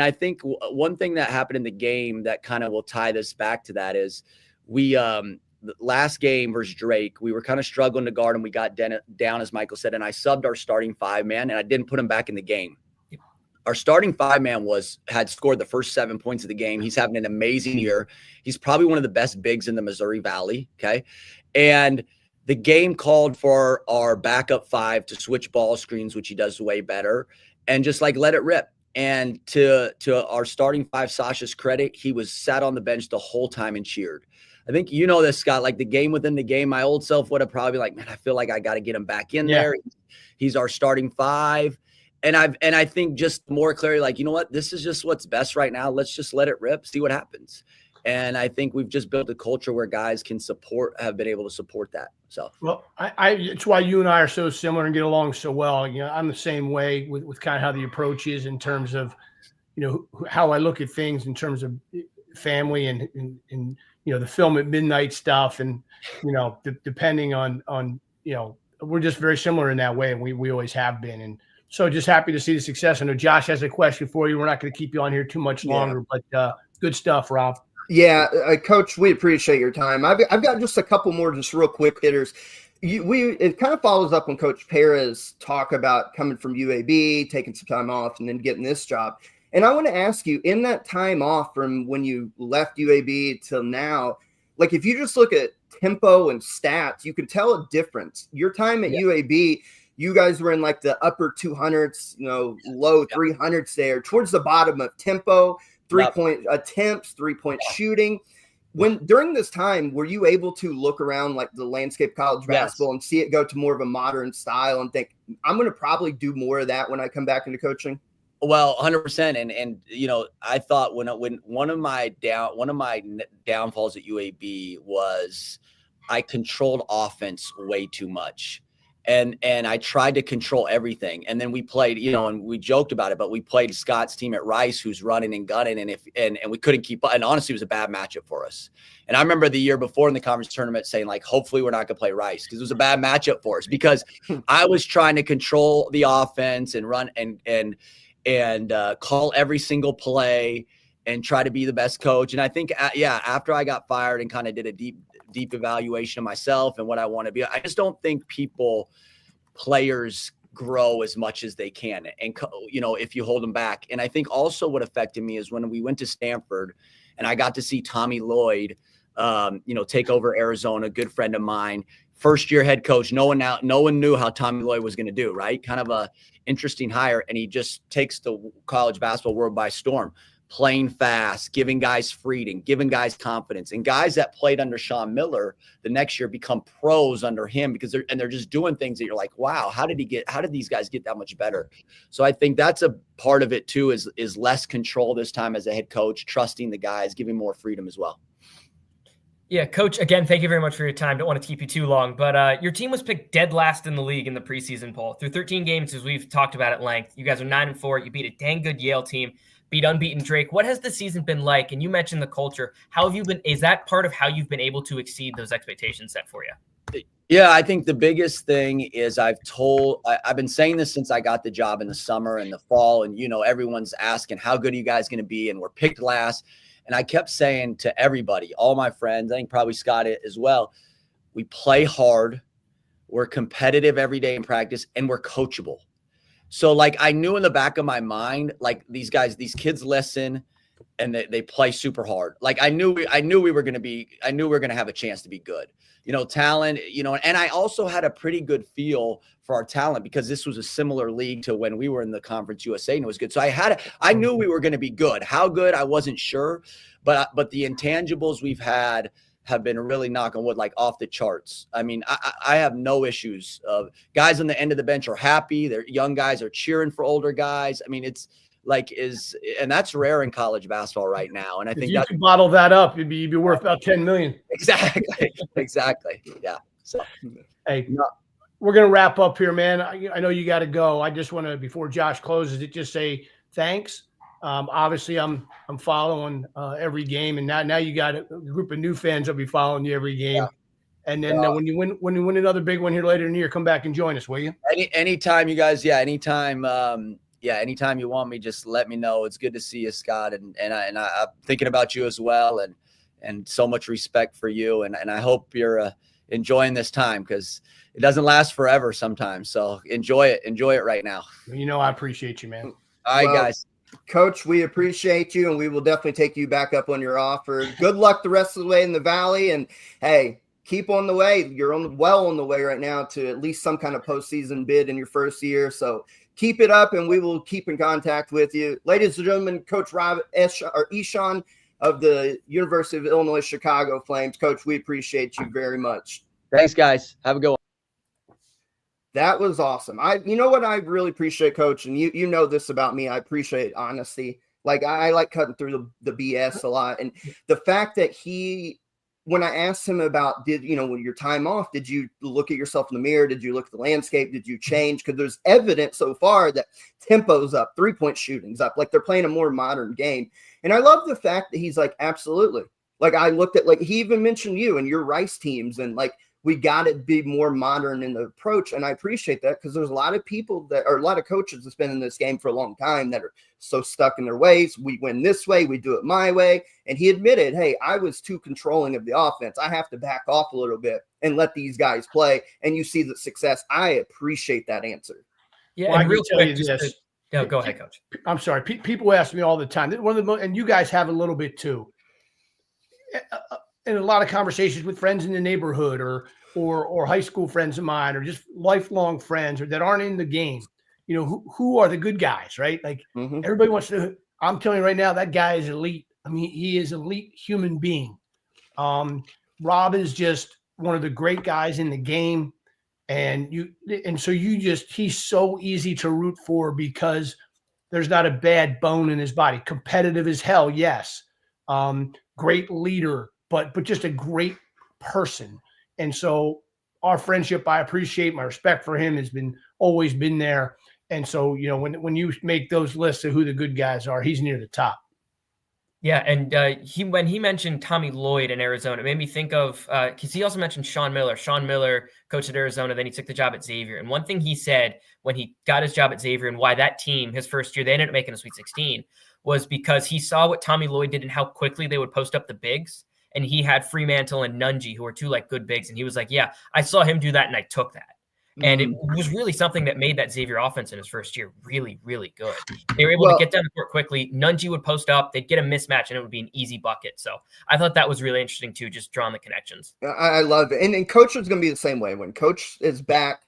I think one thing that happened in the game that kind of will tie this back to that is the last game versus Drake, we were kind of struggling to guard, and we got down, as Michael said, and I subbed our starting 5-man, and I didn't put him back in the game. Our starting 5-man had scored the first 7 points of the game. He's having an amazing year. He's probably one of the best bigs in the Missouri Valley. Okay. And the game called for our backup 5 to switch ball screens, which he does way better, and just let it rip. And to our starting 5, Sasha's credit, he was sat on the bench the whole time and cheered. I think this, Scott, the game within the game, my old self would have probably man, I feel like I got to get him back in there. He's our starting 5. And I think just more clarity, you know what, this is just what's best right now. Let's just let it rip, see what happens. And I think we've just built a culture where guys have been able to support that. So, well, it's why you and I are so similar and get along so well. I'm the same way with kind of how the approach is in terms of, how I look at things in terms of family and the film at midnight stuff. And, depending on, we're just very similar in that way. And we always have been. And so just happy to see the success. I know Josh has a question for you. We're not going to keep you on here too much longer, but good stuff, Rob. Yeah, Coach, we appreciate your time. I've got just a couple more just real quick hitters. It kind of follows up on Coach Para's talk about coming from UAB, taking some time off, and then getting this job. And I want to ask you, in that time off from when you left UAB till now, if you just look at tempo and stats, you can tell a difference. Your time at UAB, you guys were in the upper 200s, low 300s there, towards the bottom of tempo, 3-point attempts, 3-point shooting. During this time, were you able to look around the landscape college basketball and see it go to more of a modern style and think, I'm going to probably do more of that when I come back into coaching? Well, 100%. And I thought when one of my downfalls at UAB was I controlled offense way too much. And I tried to control everything. And then we played, and we joked about it, but we played Scott's team at Rice, who's running and gunning. And we couldn't keep up. And honestly, it was a bad matchup for us. And I remember the year before in the conference tournament saying hopefully we're not going to play Rice, because it was a bad matchup for us, because I was trying to control the offense and run and call every single play and try to be the best coach. And I think, after I got fired and kind of did a deep evaluation of myself and what I want to be, I just don't think players grow as much as they can. And, if you hold them back. And I think also what affected me is when we went to Stanford and I got to see Tommy Lloyd, take over Arizona, a good friend of mine, first year head coach. No one knew how Tommy Lloyd was going to do, right? Kind of a interesting hire. And he just takes the college basketball world by storm. Playing fast, giving guys freedom, giving guys confidence, and guys that played under Sean Miller the next year become pros under him because they're just doing things that you're like, wow, how did these guys get that much better? So I think that's a part of it too, is less control this time as a head coach, trusting the guys, giving more freedom as well. Yeah, Coach, again, thank you very much for your time. Don't want to keep you too long, but your team was picked dead last in the league in the preseason poll. Through 13 games, as we've talked about at length, you guys are 9-4. You beat a dang good Yale team, beat unbeaten Drake. What has the season been like? And you mentioned the culture. How have you been? Is that part of how you've been able to exceed those expectations set for you? Yeah, I think the biggest thing is I've been saying this since I got the job in the summer and the fall. And, everyone's asking, how good are you guys going to be? And we're picked last. And I kept saying to everybody, all my friends, I think probably Scott as well, we play hard. We're competitive every day in practice, and we're coachable. So like I knew in the back of my mind, like these kids listen and they play super hard. Like I knew we were going to have a chance to be good, talent, and I also had a pretty good feel for our talent because this was a similar league to when we were in the Conference USA and it was good. So I knew we were going to be good. How good, I wasn't sure, but the intangibles we've had have been really, knock on wood, like off the charts. I mean, I have no issues. Guys on the end of the bench are happy. They're young guys are cheering for older guys. I mean, it's like and that's rare in college basketball right now. And I think you could bottle that up, you'd be worth about $10 million. Exactly. Yeah. So, hey, we're gonna wrap up here, man. I know you got to go. I just want to, before Josh closes it, just say thanks. Obviously, I'm following every game, and now you got a group of new fans that'll be following you every game. Yeah. And then when you win another big one here later in the year, come back and join us, will you? Anytime you guys, anytime. Anytime you want me, just let me know. It's good to see you, Scott, and I'm thinking about you as well, and so much respect for you, and I hope you're enjoying this time because it doesn't last forever sometimes. So enjoy it right now. I appreciate you, man. All right, guys. Coach, we appreciate you, and we will definitely take you back up on your offer. Good luck the rest of the way in the Valley, and hey, keep on the way. You're well on the way right now to at least some kind of postseason bid in your first year. So keep it up, and we will keep in contact with you. Ladies and gentlemen, Coach Rob Eshawn of the University of Illinois Chicago Flames. Coach, we appreciate you very much. Thanks, guys. Have a good one. That was awesome. You know what I really appreciate, Coach, and you know this about me. I appreciate honesty. Like I like cutting through the BS a lot, and the fact that when I asked him about when your time off, did you look at yourself in the mirror? Did you look at the landscape? Did you change? Because there's evidence so far that tempo's up, 3-point shooting's up, like they're playing a more modern game. And I love the fact that he's like, absolutely. Like I looked at, like he even mentioned you and your Rice teams, and like we got to be more modern in the approach. And I appreciate that because there's a lot of people a lot of coaches that's been in this game for a long time that are so stuck in their ways. We win this way, we do it my way. And he admitted, hey, I was too controlling of the offense. I have to back off a little bit and let these guys play. And you see the success. I appreciate that answer. Yeah, well, and real quick, go ahead, Coach. I'm sorry. People ask me all the time. One of the and you guys have a little bit too. In a lot of conversations with friends in the neighborhood or high school friends of mine or just lifelong friends or that aren't in the game, who are the good guys, right? Like everybody wants to, I'm telling you right now, that guy is elite. I mean, he is elite human being. Rob is just one of the great guys in the game. So he's so easy to root for because there's not a bad bone in his body. Competitive as hell. Yes. Great leader, but just a great person. And so our friendship, I appreciate. My respect for him has always been there. And so, when you make those lists of who the good guys are, he's near the top. Yeah, and when he mentioned Tommy Lloyd in Arizona, it made me think of because he also mentioned Sean Miller. Sean Miller coached at Arizona, then he took the job at Xavier. And one thing he said when he got his job at Xavier and why that team, his first year, they ended up making a Sweet 16, was because he saw what Tommy Lloyd did and how quickly they would post up the bigs. And he had Fremantle and Nunji, who are two like good bigs. And he was like, yeah, I saw him do that and I took that. And it was really something that made that Xavier offense in his first year really, really good. They were able to get down the court quickly. Nunji would post up. They'd get a mismatch, and it would be an easy bucket. So I thought that was really interesting, too, just drawing the connections. I love it. And Coach is going to be the same way. When Coach is back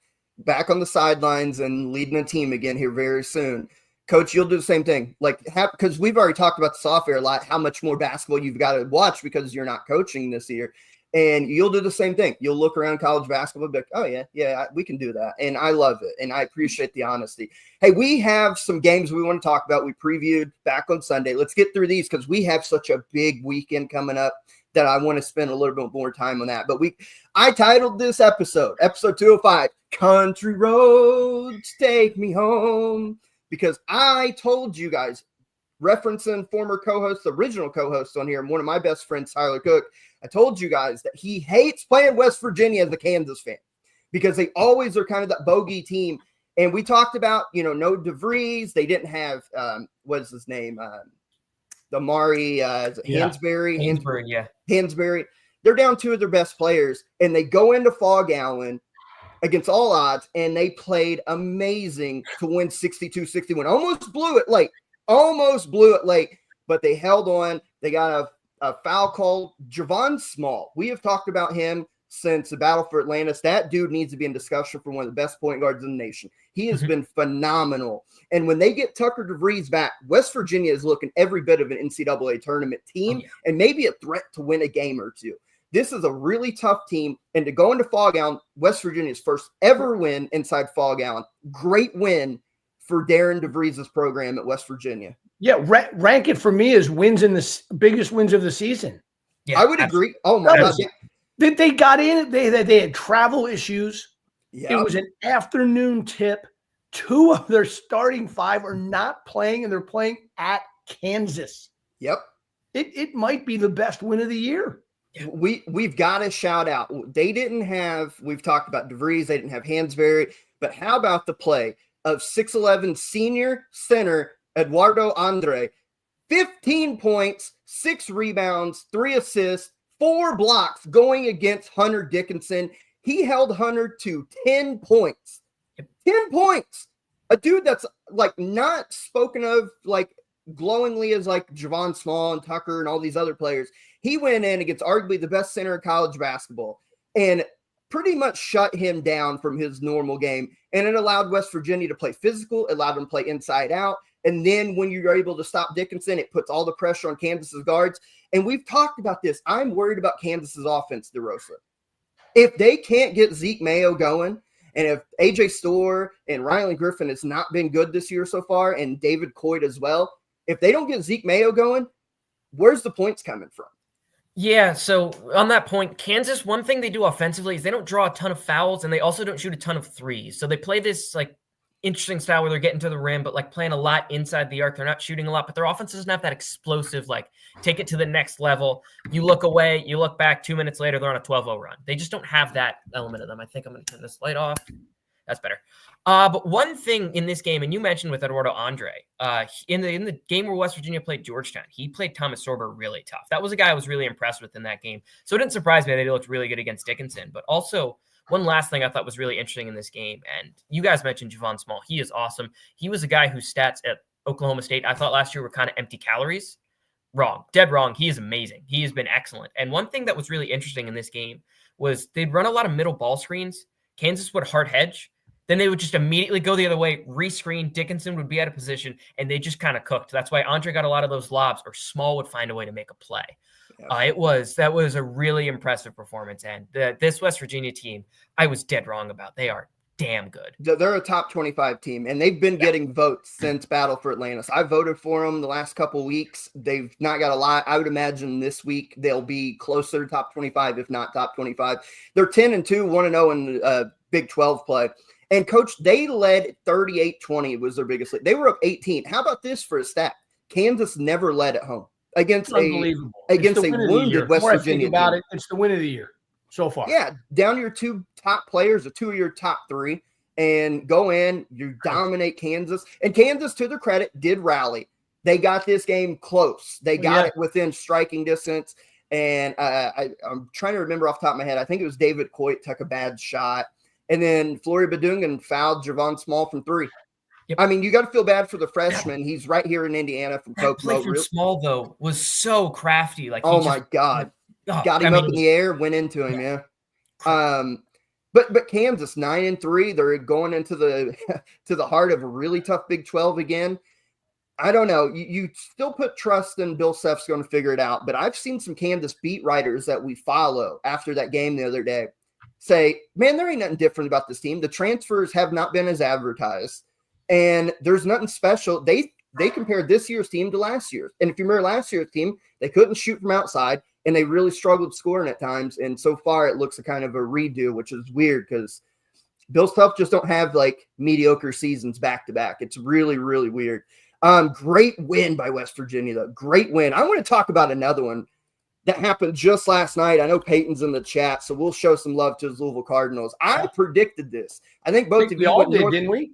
on the sidelines and leading a team again here very soon, Coach, you'll do the same thing. Like, because we've already talked about the software a lot, how much more basketball you've got to watch because you're not coaching this year. And you'll do the same thing. You'll look around college basketball and be like, oh, yeah, we can do that. And I love it. And I appreciate the honesty. Hey, we have some games we want to talk about. We previewed back on Sunday. Let's get through these because we have such a big weekend coming up that I want to spend a little bit more time on that. But I titled this episode 205, Country Roads Take Me Home, because I told you guys referencing former co-host, original co-host on here, and one of my best friends, Tyler Cook, I told you guys that he hates playing West Virginia as a Kansas fan because they always are kind of that bogey team. And we talked about, no DeVries. They didn't have, what is his name? Hansberry. Hansberry, yeah. Hansberry. They're down two of their best players, and they go into Phog Allen against all odds, and they played amazing to win 62-61. Almost blew it late, but they held on. They got a foul call. Javon Small, we have talked about him since the Battle for Atlantis. That dude needs to be in discussion for one of the best point guards in the nation. He has been phenomenal. And when they get Tucker DeVries back, West Virginia is looking every bit of an NCAA tournament team and maybe a threat to win a game or two. This is a really tough team. And to go into Phog Allen, West Virginia's first ever win inside Phog Allen. Great win for Darren DeVries' program at West Virginia. Yeah, rank it for me as wins in the biggest wins of the season. Yeah, I would agree. Oh, my God. They got in. They had travel issues. Yep. It was an afternoon tip. 2 of their starting 5 are not playing, and they're playing at Kansas. Yep. It might be the best win of the year. We've got to shout out. They didn't have, we've talked about DeVries, they didn't have Hansberry, but how about the play of 6'11" senior center Eduardo Andre? 15 points, 6 rebounds, 3 assists, 4 blocks going against Hunter Dickinson. He held Hunter to 10 points. 10 points. A dude that's like not spoken of like glowingly as like Javon Small and Tucker and all these other players. He went in against arguably the best center in college basketball and pretty much shut him down from his normal game. And it allowed West Virginia to play physical. It allowed them to play inside out. And then when you're able to stop Dickinson, it puts all the pressure on Kansas's guards. And we've talked about this. I'm worried about Kansas's offense, DeRosa. If they can't get Zeke Mayo going, and if AJ Storr and Riley Griffin has not been good this year so far, and David Coit as well, if they don't get Zeke Mayo going, where's the points coming from? Yeah, so on that point, Kansas, one thing they do offensively is they don't draw a ton of fouls, and they also don't shoot a ton of threes. So they play this like interesting style where they're getting to the rim, but like playing a lot inside the arc. They're not shooting a lot, but their offense doesn't have that explosive, like take it to the next level. You look away, you look back 2 minutes later, they're on a 12-0 run. They just don't have that element of them. I think I'm going to turn this light off. That's better. But one thing in this game, and you mentioned with Eduardo Andre, in the game where West Virginia played Georgetown, he played Thomas Sorber really tough. That was a guy I was really impressed with in that game. So it didn't surprise me that he looked really good against Dickinson. But also, one last thing I thought was really interesting in this game, and you guys mentioned Javon Small. He is awesome. He was a guy whose stats at Oklahoma State I thought last year were kind of empty calories. Wrong. Dead wrong. He is amazing. He has been excellent. And one thing that was really interesting in this game was they'd run a lot of middle ball screens. Kansas would hard hedge. Then they would just immediately go the other way, rescreen. Dickinson would be out of position, and they just kind of cooked. That's why Andre got a lot of those lobs, or Small would find a way to make a play. Yeah. That was a really impressive performance, and this West Virginia team, I was dead wrong about. They are damn good. They're a top 25 team, and they've been getting votes since Battle for Atlantis. I voted for them the last couple weeks. They've not got a lot. I would imagine this week they'll be closer to top 25, if not top 25. They're 10-2, 1-0 in Big 12 play. And, Coach, they led 38-20 was their biggest lead. They were up 18. How about this for a stat? Kansas never led at home against a wounded West Virginia team. It's the win of the year so far. Yeah, down your 2 top players, or 2 of your top 3, and go in, you dominate Kansas. And Kansas, to their credit, did rally. They got this game close. They got it within striking distance. And I'm trying to remember off the top of my head. I think it was David Coit took a bad shot. And then Flory Badungan fouled Javon Small from 3. Yep. I mean, you got to feel bad for the freshman. He's right here in Indiana from Kokomo. Play from Small, though, was so crafty. Like, my God. Got him up in the air, went into him, yeah. But Kansas, 9-3, they're going into the heart of a really tough Big 12 again. I don't know. You still put trust in Bill Self's going to figure it out. But I've seen some Kansas beat writers that we follow after that game the other day say, man, there ain't nothing different about this team. The transfers have not been as advertised, and there's nothing special. They compared this year's team to last year's. And if you remember last year's team, they couldn't shoot from outside, and they really struggled scoring at times. And so far it looks a kind of a redo, which is weird because Bill Self just don't have like mediocre seasons back to back. It's really, really weird. Great win by West Virginia, though. Great win. I want to talk about another one that happened just last night. I know Peyton's in the chat, so we'll show some love to his Louisville Cardinals. I predicted this. I think both of we you all went did, didn't we?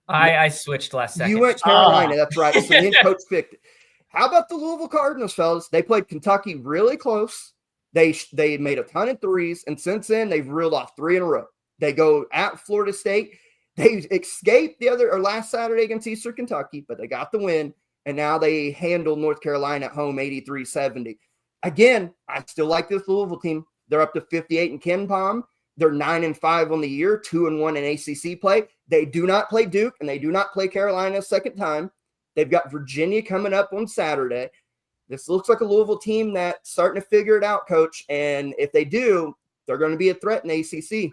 I switched last second. You went Carolina. That's right. So me and Coach picked it. How about the Louisville Cardinals, fellas? They played Kentucky really close. They made a ton of threes, and since then they've reeled off 3 in a row. They go at Florida State. They escaped last Saturday against Eastern Kentucky, but they got the win, and now they handled North Carolina at home 83-70. Again, I still like this Louisville team. They're up to 58 in KenPom. They're 9-5 on the year, 2-1 in ACC play. They do not play Duke, and they do not play Carolina a second time. They've got Virginia coming up on Saturday. This looks like a Louisville team that's starting to figure it out, Coach. And if they do, they're going to be a threat in the ACC.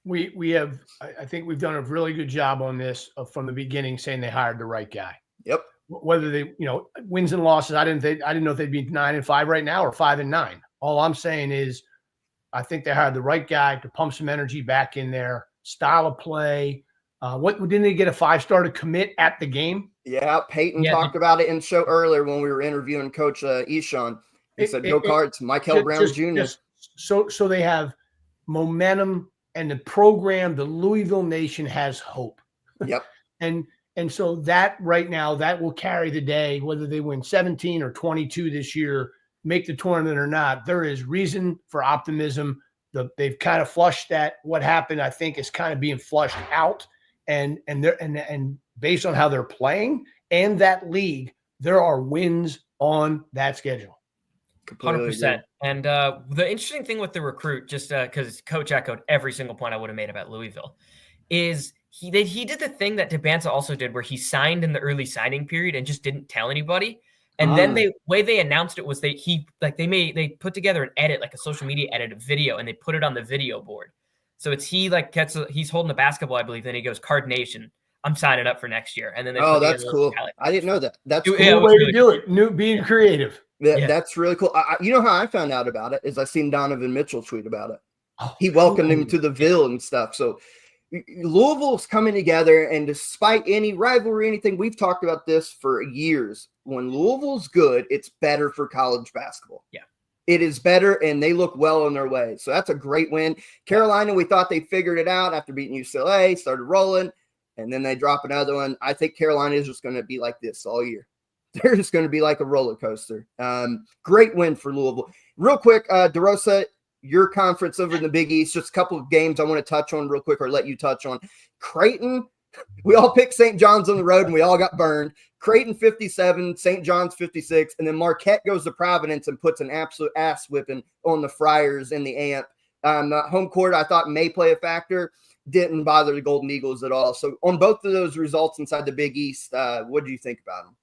We have, I think we've done a really good job on this from the beginning, saying they hired the right guy. Yep. Whether they, wins and losses, I didn't know if they'd be 9-5 right now or 5-9. All I'm saying is, I think they hired the right guy to pump some energy back in there. Style of play. Didn't they get a 5-star to commit at the game? Yeah, Peyton talked about it in the show earlier when we were interviewing Coach Eshawn. He said, "Go Cards, Michael Brown Jr." So they have momentum, and the program, the Louisville Nation, has hope. Yep. And so that right now, that will carry the day, whether they win 17 or 22 this year, make the tournament or not. There is reason for optimism. They've kind of flushed that. What happened, I think, is kind of being flushed out. And based on how they're playing and that league, there are wins on that schedule. 100%. And the interesting thing with the recruit, just because Coach echoed every single point I would have made about Louisville, is he did the thing that DeBanza also did, where he signed in the early signing period and just didn't tell anybody. And then the way they announced it was they put together an edit, like a social media edit of video, and they put it on the video board. So it's he's holding the basketball, I believe. Then he goes, "Card Nation, I'm signing up for next year." And then that's cool. I didn't know that. That's cool. Way really to do it. Being creative. That's really cool. You know how I found out about it is I seen Donovan Mitchell tweet about it. He welcomed him to the Ville and stuff. So Louisville's coming together, and despite any rivalry, anything, we've talked about this for years. When Louisville's good, it's better for college basketball. Yeah. It is better, and they look well on their way. So that's a great win. Carolina, we thought they figured it out after beating UCLA, started rolling, and then they drop another one. I think Carolina is just going to be like this all year. They're just going to be like a roller coaster. Great win for Louisville. Real quick, DeRosa, your conference over in the Big East, just a couple of games I want to touch on real quick or let you touch on. Creighton, we all picked St. John's on the road, and we all got burned. Creighton 57, St. John's 56, and then Marquette goes to Providence and puts an absolute ass whipping on the Friars in the AMP. Home court, I thought may play a factor. Didn't bother the Golden Eagles at all. So on both of those results inside the Big East, what do you think about them?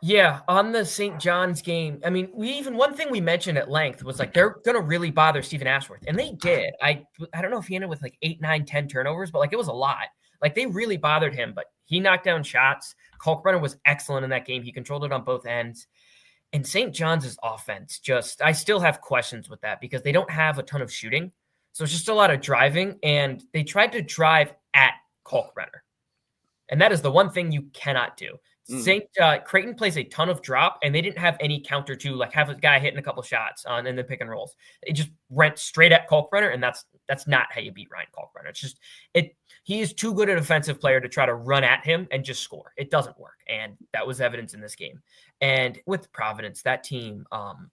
Yeah, on the St. John's game, I mean, one thing we mentioned at length was like they're going to really bother Stephen Ashworth, and they did. I don't know if he ended with like 8, 9, 10 turnovers, but like it was a lot. Like they really bothered him, but he knocked down shots. Kalkbrenner was excellent in that game. He controlled it on both ends. And St. John's offense, I still have questions with that because they don't have a ton of shooting. So it's just a lot of driving, and they tried to drive at Kalkbrenner. And that is the one thing you cannot do. Creighton plays a ton of drop, and they didn't have any counter to like have a guy hitting a couple shots on in the pick and rolls. It just went straight at Kalkbrenner, and that's not how you beat Ryan Kalkbrenner. It's just he is too good a defensive player to try to run at him and just score. It doesn't work, and that was evidence in this game. And with Providence, that team,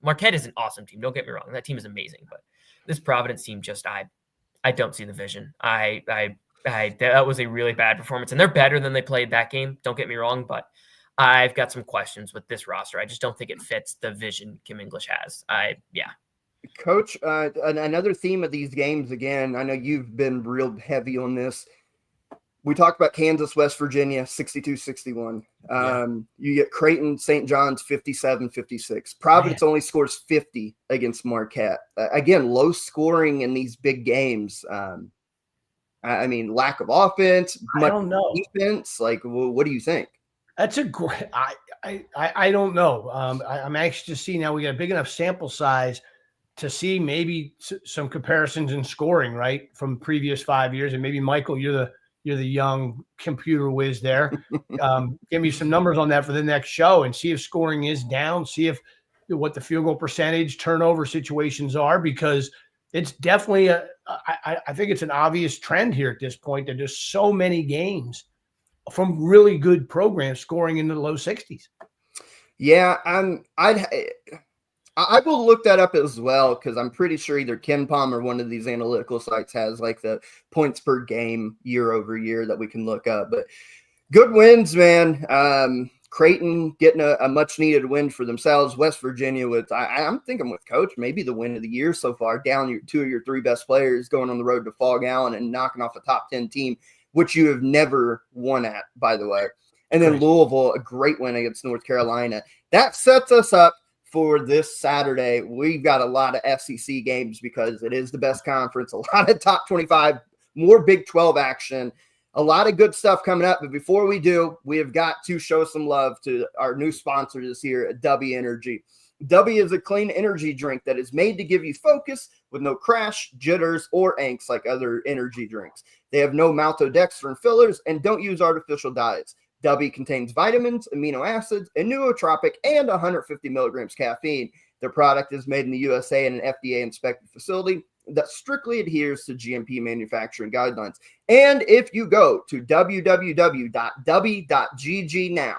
Marquette is an awesome team. Don't get me wrong, that team is amazing, but this Providence team just I don't see the vision. That was a really bad performance, and they're better than they played that game. Don't get me wrong, but I've got some questions with this roster. I just don't think it fits the vision Kim English has. Coach, another theme of these games, again, I know you've been real heavy on this. We talked about Kansas, West Virginia, 62-61. You get Creighton, St. John's, 57-56. Providence only scores 50 against Marquette. Again, low scoring in these big games. I mean, lack of offense, defense. Like, what do you think? That's a great. I don't know. I'm anxious to see now. We got a big enough sample size to see maybe some comparisons in scoring, right, from previous 5 years. And maybe Michael, you're You're the young computer whiz there. Give me some numbers on that for the next show and see if scoring is down, see if what the field goal percentage, turnover situations are, because it's definitely I think it's an obvious trend here at this point that there's so many games from really good programs scoring into the low 60s. Yeah, I will look that up as well, because I'm pretty sure either KenPom or one of these analytical sites has like the points per game year over year that we can look up. But good wins, man. Creighton getting a much needed win for themselves. West Virginia with I'm thinking with Coach maybe the win of the year so far. Down two of your three best players, going on the road to Phog Allen and knocking off a top 10 team, which you have never won at, by the way. And then Louisville, a great win against North Carolina. That sets us up for this Saturday. We've got a lot of SEC games because it is the best conference, a lot of top 25, more Big 12 action, a lot of good stuff coming up. But before we do, we have got to show some love to our new sponsor this year at W Energy. W is a clean energy drink that is made to give you focus with no crash, jitters, or angst like other energy drinks. They have no maltodextrin fillers and don't use artificial dyes. W contains vitamins, amino acids, a nootropic, and 150 milligrams caffeine. Their product is made in the USA in an FDA-inspected facility that strictly adheres to GMP manufacturing guidelines. And if you go to www.w.gg now,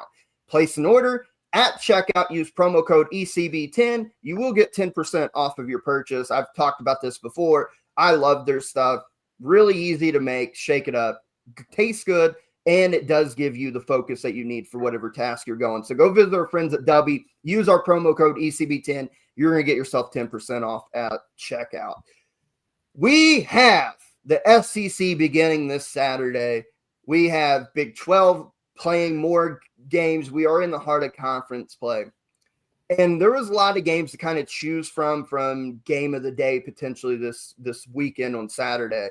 place an order, at checkout, use promo code ECB10, you will get 10% off of your purchase. I've talked about this before. I love their stuff. Really easy to make, shake it up, tastes good. And it does give you the focus that you need for whatever task you're going. So go visit our friends at W. Use our promo code ECB10. You're going to get yourself 10% off at checkout. We have the SEC beginning this Saturday. We have Big 12 playing more games. We are in the heart of conference play. And there was a lot of games to kind of choose from game of the day potentially this weekend on Saturday.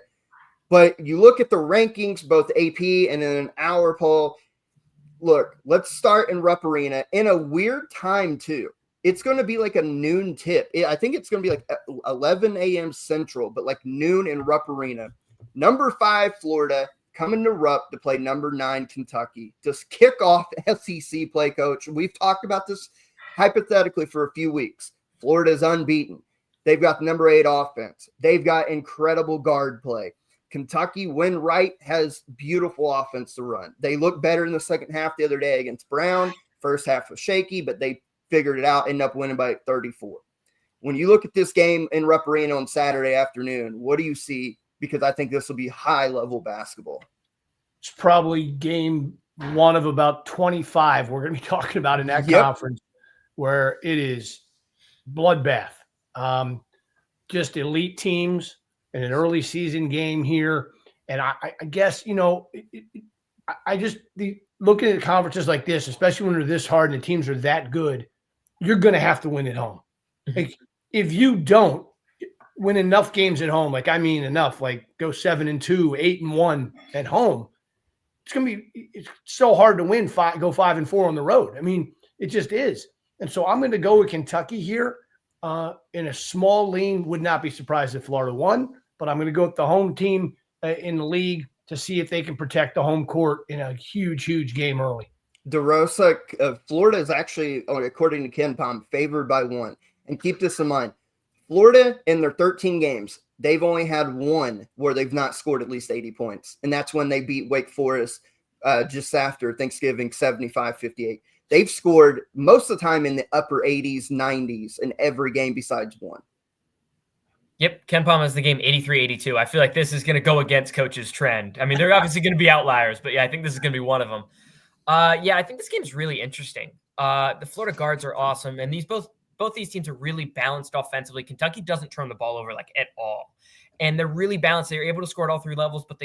But you look at the rankings, both AP and in an hour poll. Look, let's start in Rupp Arena in a weird time, too. It's going to be like a noon tip. I think it's going to be like 11 a.m. Central, but like noon in Rupp Arena. Number 5, Florida, coming to Rupp to play number 9, Kentucky. Just kick off SEC play, Coach. We've talked about this hypothetically for a few weeks. Florida is unbeaten. They've got the number 8 offense. They've got incredible guard play. Kentucky, when right, has beautiful offense to run. They look better in the second half the other day against Brown. First half was shaky, but they figured it out, ended up winning by 34. When you look at this game in Rupp Arena on Saturday afternoon, what do you see? Because I think this will be high-level basketball. It's probably game one of about 25 we're going to be talking about in that conference, where it is bloodbath. Just elite teams in an early season game here. And I guess, I just looking at conferences like this, especially when they're this hard and the teams are that good, you're going to have to win at home. Like, if you don't win enough games at home, like go 7-2, 8-1 at home, it's so hard to win, go 5-4 on the road. I mean, it just is. And so I'm going to go with Kentucky here in a small lean. Would not be surprised if Florida won, but I'm going to go with the home team in the league to see if they can protect the home court in a huge, huge game early. DeRosa, Florida is actually, according to KenPom, favored by 1. And keep this in mind. Florida, in their 13 games, they've only had one where they've not scored at least 80 points. And that's when they beat Wake Forest just after Thanksgiving, 75-58. They've scored most of the time in the upper 80s, 90s in every game besides one. Yep, KenPom has the game 83-82. I feel like this is going to go against Coach's trend. I mean, they're obviously going to be outliers, but yeah, I think this is going to be one of them. I think this game's really interesting. The Florida guards are awesome, and both these teams are really balanced offensively. Kentucky doesn't turn the ball over like at all, and they're really balanced. They're able to score at all 3 levels, but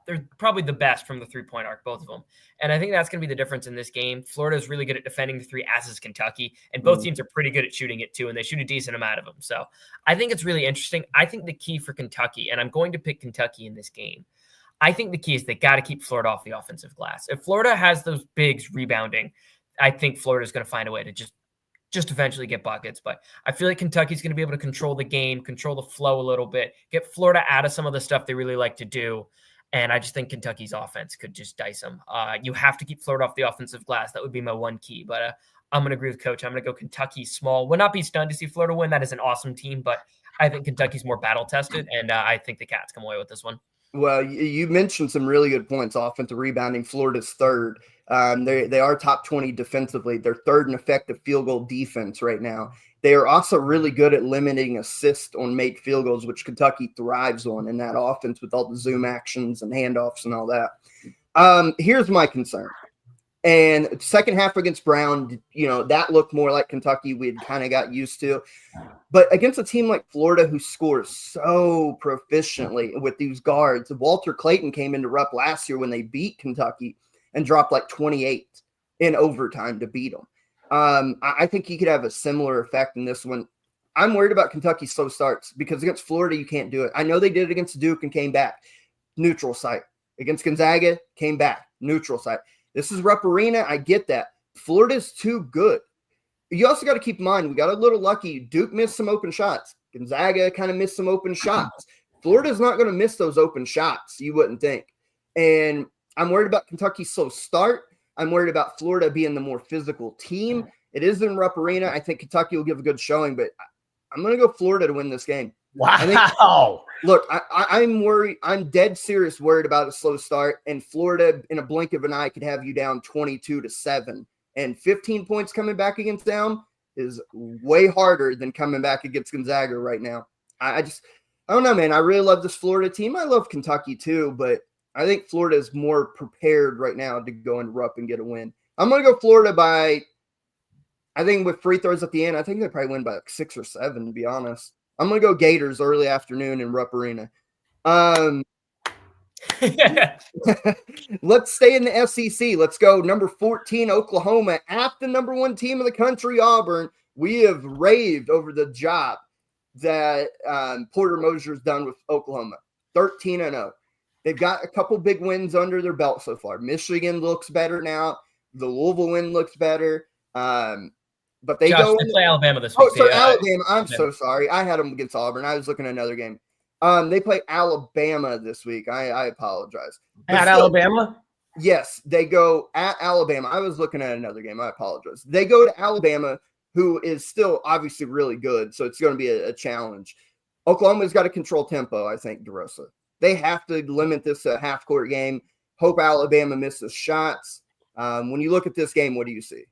they're probably the best from the 3-point arc, both of them. And I think that's going to be the difference in this game. Florida is really good at defending the 3, as is Kentucky, and both teams are pretty good at shooting it too, and they shoot a decent amount of them. So I think it's really interesting. I think the key for Kentucky, and I'm going to pick Kentucky in this game, I think the key is they got to keep Florida off the offensive glass. If Florida has those bigs rebounding, I think Florida is going to find a way to just eventually get buckets. But I feel like Kentucky's going to be able to control the game, control the flow a little bit, get Florida out of some of the stuff they really like to do. And I just think Kentucky's offense could just dice them. You have to keep Florida off the offensive glass. That would be my one key. But I'm going to agree with Coach. I'm going to go Kentucky small. Would not be stunned to see Florida win. That is an awesome team, but I think Kentucky's more battle tested, and I think the Cats come away with this one. Well, you mentioned some really good points. Offensive rebounding, Florida's third. They are top 20 defensively. They're third in effective field goal defense right now. They are also really good at limiting assists on made field goals, which Kentucky thrives on in that offense with all the zoom actions and handoffs and all that. Here's my concern. And second half against Brown, that looked more like Kentucky we'd kind of got used to. But against a team like Florida who scores so proficiently with these guards, Walter Clayton came into Rupp last year when they beat Kentucky and dropped like 28 in overtime to beat them. I think he could have a similar effect in this one. I'm worried about Kentucky's slow starts because against Florida, you can't do it. I know they did it against Duke and came back. Neutral site. Against Gonzaga, came back. Neutral site. This is Rupp Arena. I get that. Florida's too good. You also got to keep in mind, we got a little lucky. Duke missed some open shots. Gonzaga kind of missed some open shots. Florida's not going to miss those open shots, you wouldn't think. And I'm worried about Kentucky's slow start. I'm worried about Florida being the more physical team. It is in Rupp Arena. I think Kentucky will give a good showing, but I'm going to go Florida to win this game. Wow. Look, I'm worried. I'm dead serious worried about a slow start, and Florida in a blink of an eye could have you down 22-7. And 15 points coming back against them is way harder than coming back against Gonzaga right now. I don't know, man. I really love this Florida team. I love Kentucky too, but I think Florida is more prepared right now to go into Rupp and get a win. I'm going to go Florida by, I think with free throws at the end, I think they probably win by like 6 or 7, to be honest. I'm going to go Gators early afternoon in Rupp Arena. Let's stay in the SEC. Let's go number 14, Oklahoma, at the number 1 team in the country, Auburn. We have raved over the job that Porter Moser's done with Oklahoma, 13-0. They've got a couple big wins under their belt so far. Michigan looks better now. The Louisville win looks better. But they Josh, they play Alabama this week. Oh, sorry, Alabama. I'm so sorry. I had them against Auburn. I was looking at another game. They play Alabama this week. I apologize. At Alabama? Yes, they go at Alabama. I was looking at another game. I apologize. They go to Alabama, who is still obviously really good, so it's going to be a challenge. Oklahoma's got to control tempo, I think, DeRosa. They have to limit this to a half-court game. Hope Alabama misses shots. When you look at this game, what do you see?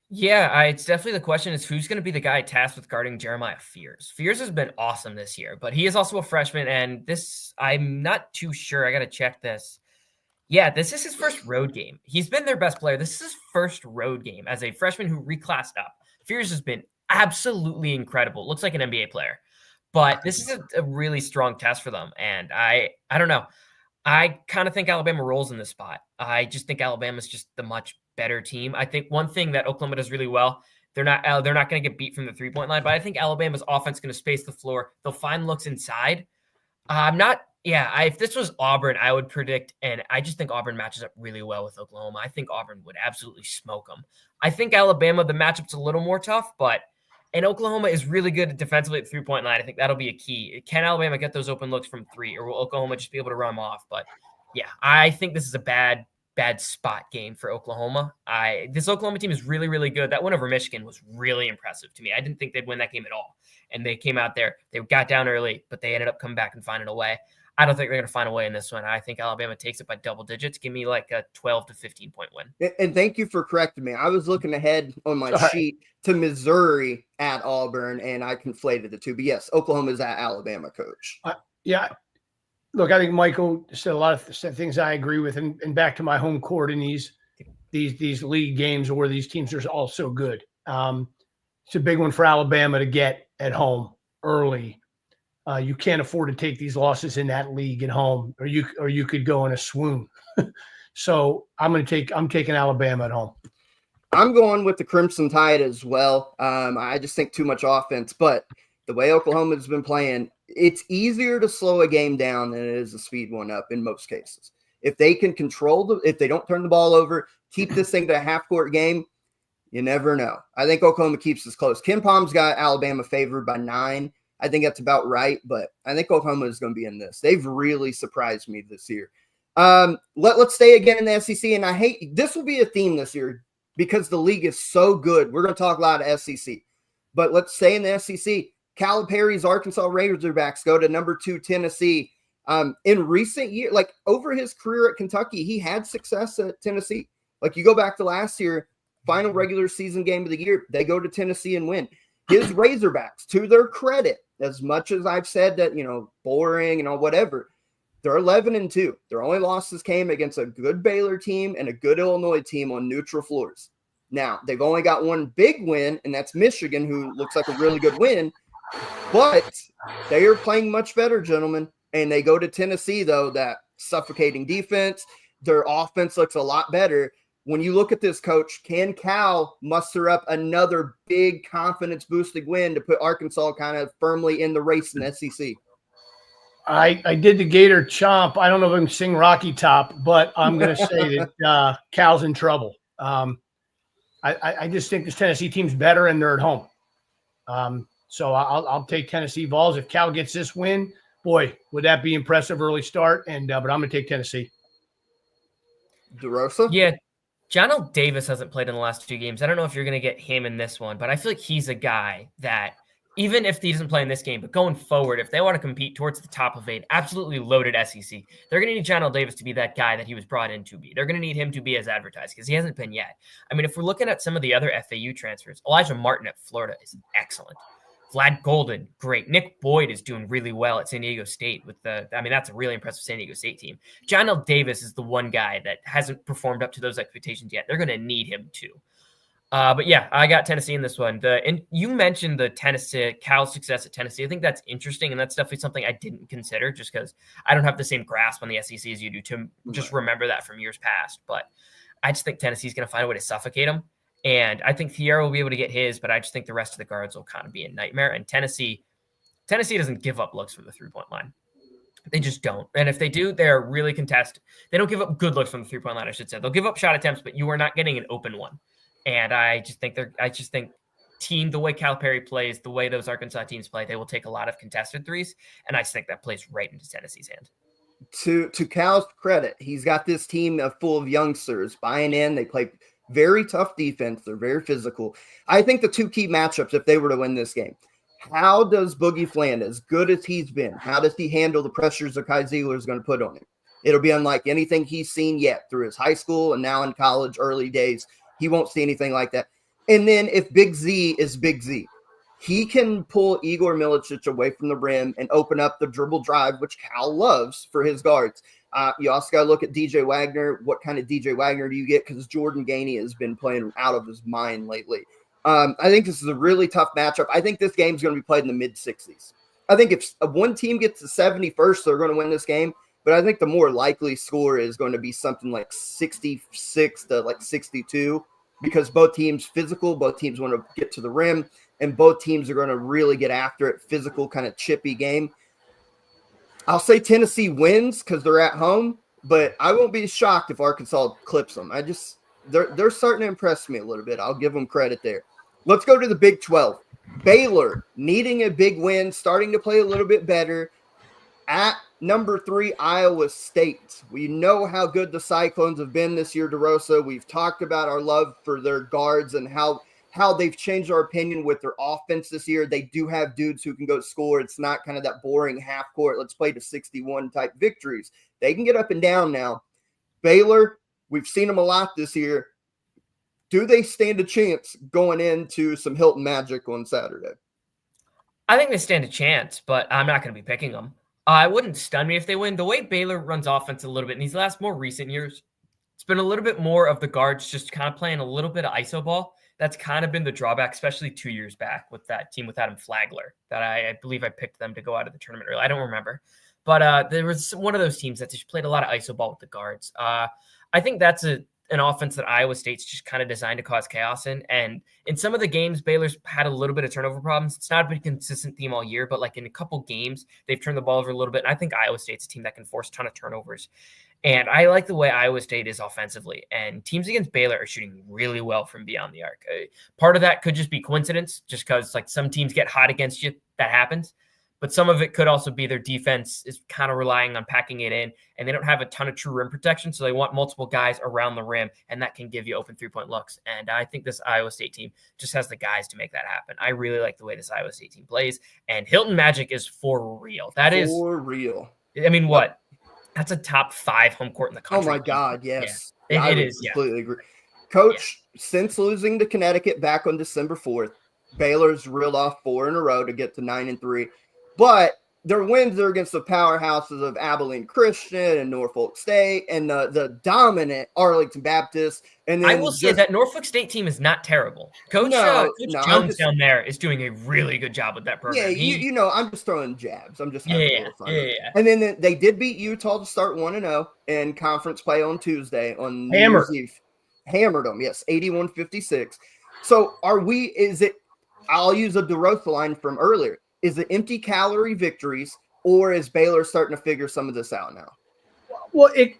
Yeah, it's definitely the question is who's going to be the guy tasked with guarding Jeremiah Fears. Fears has been awesome this year, but he is also a freshman, and this, I'm not too sure. I got to check this. Yeah, this is his first road game. He's been their best player. This is his first road game as a freshman who reclassed up. Fears has been absolutely incredible. Looks like an NBA player, but this is a really strong test for them, and I don't know. I kind of think Alabama rolls in this spot. I just think Alabama's just the much better team. I think one thing that Oklahoma does really well, they're not going to get beat from the 3-point line, but I think Alabama's offense is going to space the floor. They'll find looks inside. If this was Auburn, I would predict, and I just think Auburn matches up really well with Oklahoma. I think Auburn would absolutely smoke them. I think Alabama, the matchup's a little more tough, and Oklahoma is really good defensively at the 3-point line. I think that'll be a key. Can Alabama get those open looks from 3, or will Oklahoma just be able to run them off? But yeah, I think this is a bad spot game for Oklahoma. This Oklahoma team is really, really good. That win over Michigan was really impressive to me. I didn't think they'd win that game at all. And they came out there, they got down early, but they ended up coming back and finding a way. I don't think they're going to find a way in this one. I think Alabama takes it by double digits. Give me like a 12 to 15 point win. And thank you for correcting me. I was looking ahead on my sheet to Missouri at Auburn, and I conflated the two. But yes, Oklahoma is at Alabama, Coach. Yeah. Look, I think Michael said a lot of things I agree with. And back to my home court in these league games where these teams are all so good. It's a big one for Alabama to get at home early. You can't afford to take these losses in that league at home, or you could go in a swoon. So I'm taking Alabama at home. I'm going with the Crimson Tide as well. I just think too much offense, but the way Oklahoma's been playing, it's easier to slow a game down than it is to speed one up in most cases. If they can if they don't turn the ball over, keep this thing to a half-court game, you never know. I think Oklahoma keeps this close. Ken Palm's got Alabama favored by 9. I think that's about right, but I think Oklahoma is going to be in this. They've really surprised me this year. Let's stay again in the SEC, and this will be a theme this year because the league is so good. We're going to talk a lot of SEC, but let's stay in the SEC. Calipari's Arkansas Razorbacks go to number 2 Tennessee. In recent years, like over his career at Kentucky, he had success at Tennessee. Like you go back to last year, final regular season game of the year, they go to Tennessee and win. His Razorbacks, to their credit, as much as I've said that, boring and all whatever, they're 11-2. Their only losses came against a good Baylor team and a good Illinois team on neutral floors. Now, they've only got one big win, and that's Michigan, who looks like a really good win, but they are playing much better, gentlemen. And they go to Tennessee, though, that suffocating defense. Their offense looks a lot better. When you look at this, Coach, can Cal muster up another big confidence-boosting win to put Arkansas kind of firmly in the race in the SEC? I did the Gator chomp. I don't know if I can sing Rocky Top, but I'm going to say that Cal's in trouble. I just think this Tennessee team's better, and they're at home. So I'll take Tennessee Vols. If Cal gets this win, boy, would that be impressive early start. But I'm going to take Tennessee. DeRosa? Yeah. John L. Davis hasn't played in the last 2 games. I don't know if you're going to get him in this one, but I feel like he's a guy that even if he doesn't play in this game, but going forward, if they want to compete towards the top of an absolutely loaded SEC, they're going to need John L. Davis to be that guy that he was brought in to be. They're going to need him to be as advertised because he hasn't been yet. I mean, if we're looking at some of the other FAU transfers, Elijah Martin at Florida is excellent. Vlad Golden, great. Nick Boyd is doing really well at San Diego State that's a really impressive San Diego State team. John L. Davis is the one guy that hasn't performed up to those expectations yet. They're going to need him too. But yeah, I got Tennessee in this one. And you mentioned the Cal's success at Tennessee. I think that's interesting, and that's definitely something I didn't consider just because I don't have the same grasp on the SEC as you do to just remember that from years past. But I just think Tennessee's going to find a way to suffocate them. And I think Thiero will be able to get his, but I just think the rest of the guards will kind of be a nightmare. And Tennessee doesn't give up looks from the 3-point line. They just don't. And if they do, they're really contested. They don't give up good looks from the 3-point line, I should say. They'll give up shot attempts, but you are not getting an open one. And I just think the way Calipari plays, the way those Arkansas teams play, they will take a lot of contested threes. And I just think that plays right into Tennessee's hand. To Cal's credit, he's got this team full of youngsters buying in. They play very tough defense. They're very physical. I think the 2 key matchups, if they were to win this game, how does Boogie Fland, as good as he's been, how does he handle the pressures that Kai Ziegler is going to put on him? It'll be unlike anything he's seen yet through his high school and now in college early days. He won't see anything like that. And then if Big Z is Big Z, he can pull Igor Milicic away from the rim and open up the dribble drive, which Cal loves for his guards. You also got to look at DJ Wagner. What kind of DJ Wagner do you get? Because Jordan Gainey has been playing out of his mind lately. I think this is a really tough matchup. I think this game is going to be played in the mid-60s. I think if one team gets to 71st, they're going to win this game. But I think the more likely score is going to be something like 66 to like 62 because both teams physical, both teams want to get to the rim, and both teams are going to really get after it, physical, kind of chippy game. I'll say Tennessee wins because they're at home, but I won't be shocked if Arkansas clips them. They're starting to impress me a little bit. I'll give them credit there. Let's go to the Big 12. Baylor needing a big win, starting to play a little bit better. At number 3, Iowa State. We know how good the Cyclones have been this year, DeRosa. We've talked about our love for their guards and how they've changed our opinion with their offense this year. They do have dudes who can go score. It's not kind of that boring half court, let's play to 61 type victories. They can get up and down now. Baylor, we've seen them a lot this year. Do they stand a chance going into some Hilton Magic on Saturday? I think they stand a chance, but I'm not going to be picking them. It wouldn't stun me if they win. The way Baylor runs offense a little bit in these last more recent years, it's been a little bit more of the guards just kind of playing a little bit of iso ball. That's kind of been the drawback, especially 2 years back with that team with Adam Flagler that I believe I picked them to go out of the tournament early. I don't remember. But there was one of those teams that just played a lot of iso ball with the guards. I think that's an offense that Iowa State's just kind of designed to cause chaos in. And in some of the games, Baylor's had a little bit of turnover problems. It's not been a consistent theme all year, but like in a couple games, they've turned the ball over a little bit. And I think Iowa State's a team that can force a ton of turnovers. And I like the way Iowa State is offensively. And teams against Baylor are shooting really well from beyond the arc. Part of that could just be coincidence, just because like some teams get hot against you. That happens. But some of it could also be their defense is kind of relying on packing it in, and they don't have a ton of true rim protection, so they want multiple guys around the rim, and that can give you open three-point looks. And I think this Iowa State team just has the guys to make that happen. I really like the way this Iowa State team plays, and Hilton Magic is for real. That is for real. I mean, what? That's a top 5 home court in the country. Oh my God, yes. Yeah. I it is. completely agree. Coach, since losing to Connecticut back on December 4th, Baylor's reeled off 4 in a row to get to 9-3. But their wins are against the powerhouses of Abilene Christian and Norfolk State and the dominant Arlington Baptist. And then I will say that Norfolk State team is not terrible. Coach Jones down there is doing a really good job with that program. Yeah, I'm just throwing jabs. I'm just having a little fun. Yeah. And then they did beat Utah to start 1-0 in conference play on Tuesday on New Year's Eve. Hammered them, yes, 81-56. So I'll use a DeRosa line from earlier. Is it empty calorie victories, or is Baylor starting to figure some of this out now? Well, it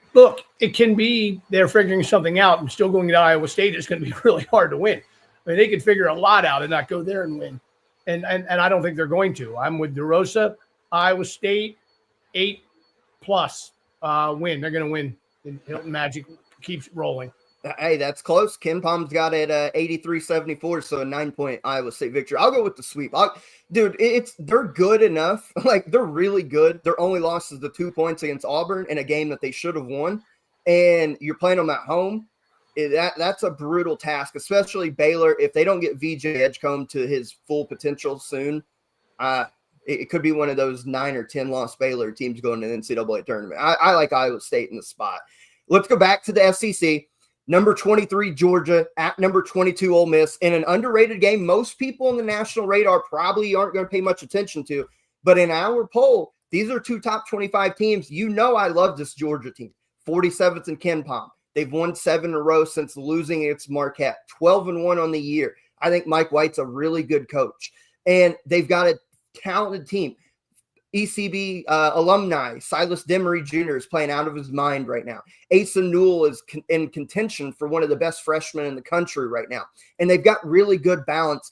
can be they're figuring something out and still going to Iowa State. It's going to be really hard to win. I mean, they could figure a lot out and not go there and win. And I don't think they're going to. I'm with DeRosa, Iowa State, 8+ win. They're going to win. And Hilton Magic keeps rolling. Hey, that's close. Ken Palm's got it 83-74, so a 9-point Iowa State victory. I'll go with the sweep. They're good enough. Like, they're really good. Their only loss is the 2 points against Auburn in a game that they should have won. And you're playing them at home. That's a brutal task, especially Baylor. If they don't get VJ Edgecombe to his full potential soon, it could be one of those 9 or 10 loss Baylor teams going to the NCAA tournament. I like Iowa State in the spot. Let's go back to the SEC. Number 23, Georgia, at number 22, Ole Miss, in an underrated game most people on the national radar probably aren't going to pay much attention to. But in our poll, these are 2 top 25 teams. You know I love this Georgia team. 47th in Ken Palm. They've won 7 in a row since losing against Marquette. 12-1 on the year. I think Mike White's a really good coach. And they've got a talented team. ECB alumni Silas Demery Jr. is playing out of his mind right now. Asa Newell is in contention for one of the best freshmen in the country right now. And they've got really good balance.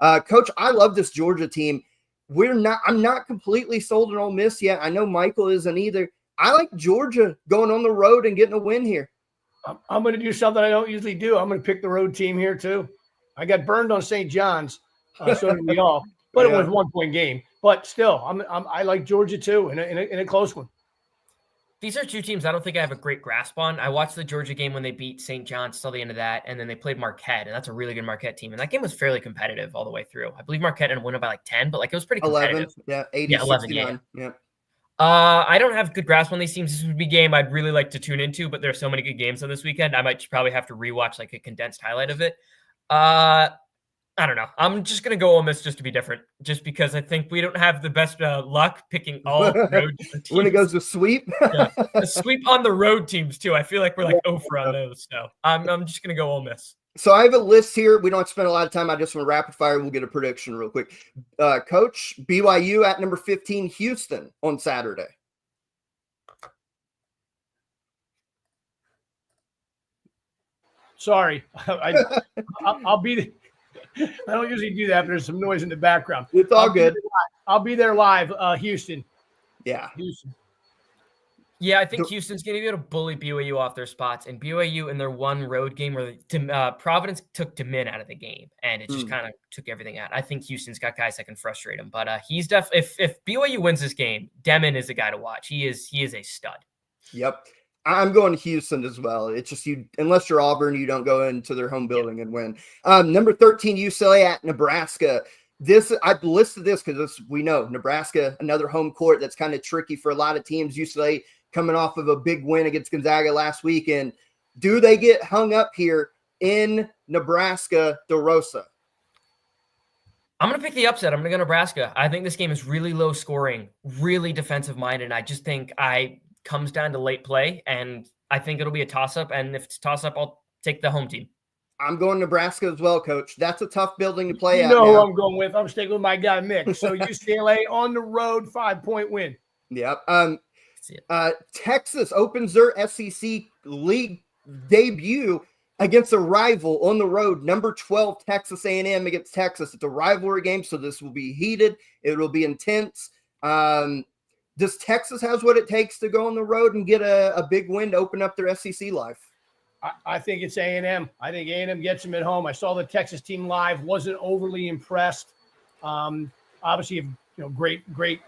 Coach, I love this Georgia team. I'm not completely sold on Ole Miss yet. I know Michael isn't either. I like Georgia going on the road and getting a win here. I'm going to do something I don't usually do. I'm going to pick the road team here too. I got burned on St. John's, so did we all. But it was a 1-point game. But still, I like Georgia too in a close one. These are 2 teams I don't think I have a great grasp on. I watched the Georgia game when they beat St. John's till the end of that, and then they played Marquette, and that's a really good Marquette team. And that game was fairly competitive all the way through. I believe Marquette ended up winning by like 10, but like it was pretty competitive. 11, 11, yeah. I don't have good grasp on these teams. This would be a game I'd really like to tune into, but there's so many good games on this weekend. I might probably have to rewatch like a condensed highlight of it. I don't know. I'm just going to go Ole Miss just to be different, just because I think we don't have the best luck picking all road teams. When it goes to sweep. A sweep on the road teams, too. I feel like we're like over on those. So I'm just going to go Ole Miss. So I have a list here. We don't have to spend a lot of time. I just want to rapid fire. We'll get a prediction real quick. Coach, BYU at number 15, Houston on Saturday. Sorry. I'll be – I don't usually do that, but there's some noise in the background. It's all good. I'll be there live, Houston. Yeah. Houston. Yeah, I think Houston's going to be able to bully BYU off their spots. And BYU in their one road game where Providence took Demin out of the game, and it just kind of took everything out. I think Houston's got guys that can frustrate him. But he's if BYU wins this game, Demin is the guy to watch. He is a stud. Yep. I'm going to Houston as well. It's just unless you're Auburn, you don't go into their home building and win. Number 13, UCLA at Nebraska. I've listed this because we know Nebraska, another home court that's kind of tricky for a lot of teams. UCLA coming off of a big win against Gonzaga last week. And do they get hung up here in Nebraska, DeRosa? I'm going to pick the upset. I'm going to go Nebraska. I think this game is really low scoring, really defensive minded. And I just think comes down to late play, and I think it'll be a toss-up, and if it's a toss-up, I'll take the home team. I'm going Nebraska as well, Coach. That's a tough building to play at. You know who I'm going with. I'm sticking with my guy, Mick. So UCLA on the road, 5-point win. Yep. Texas opens their SEC league debut against a rival on the road, number 12, Texas A&M against Texas. It's a rivalry game, so this will be heated. It will be intense. Does Texas has what it takes to go on the road and get a big win to open up their SEC life? I think it's A&M. I think A&M gets them at home. I saw the Texas team live. Wasn't overly impressed. Obviously, great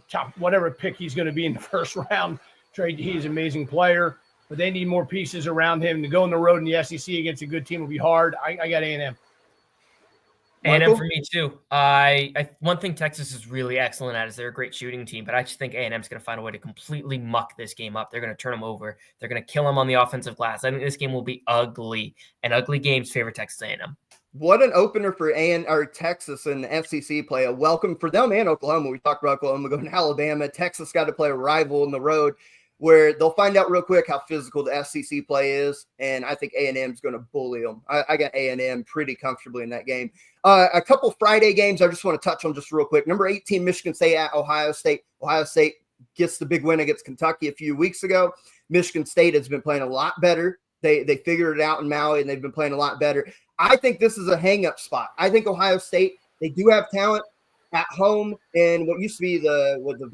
top whatever pick he's going to be in the first round. He's an amazing player, but they need more pieces around him to go on the road in the SEC against a good team will be hard. I got A&M. A&M for me too. One thing Texas is really excellent at is they're a great shooting team, but I just think A&M is going to find a way to completely muck this game up. They're going to turn them over. They're going to kill them on the offensive glass. I think this game will be ugly, and ugly games favor Texas A&M. What an opener for Texas and the SEC play. A welcome for them and Oklahoma. We talked about Oklahoma going to Alabama. Texas got to play a rival on the road where they'll find out real quick how physical the SEC play is, and I think A&M is going to bully them. I got A&M pretty comfortably in that game. A couple Friday games I just want to touch on just real quick. Number 18, Michigan State at Ohio State. Ohio State gets the big win against Kentucky a few weeks ago. Michigan State has been playing a lot better. They figured it out in Maui, and they've been playing a lot better. I think this is a hang-up spot. I think Ohio State, they do have talent at home in what used to be the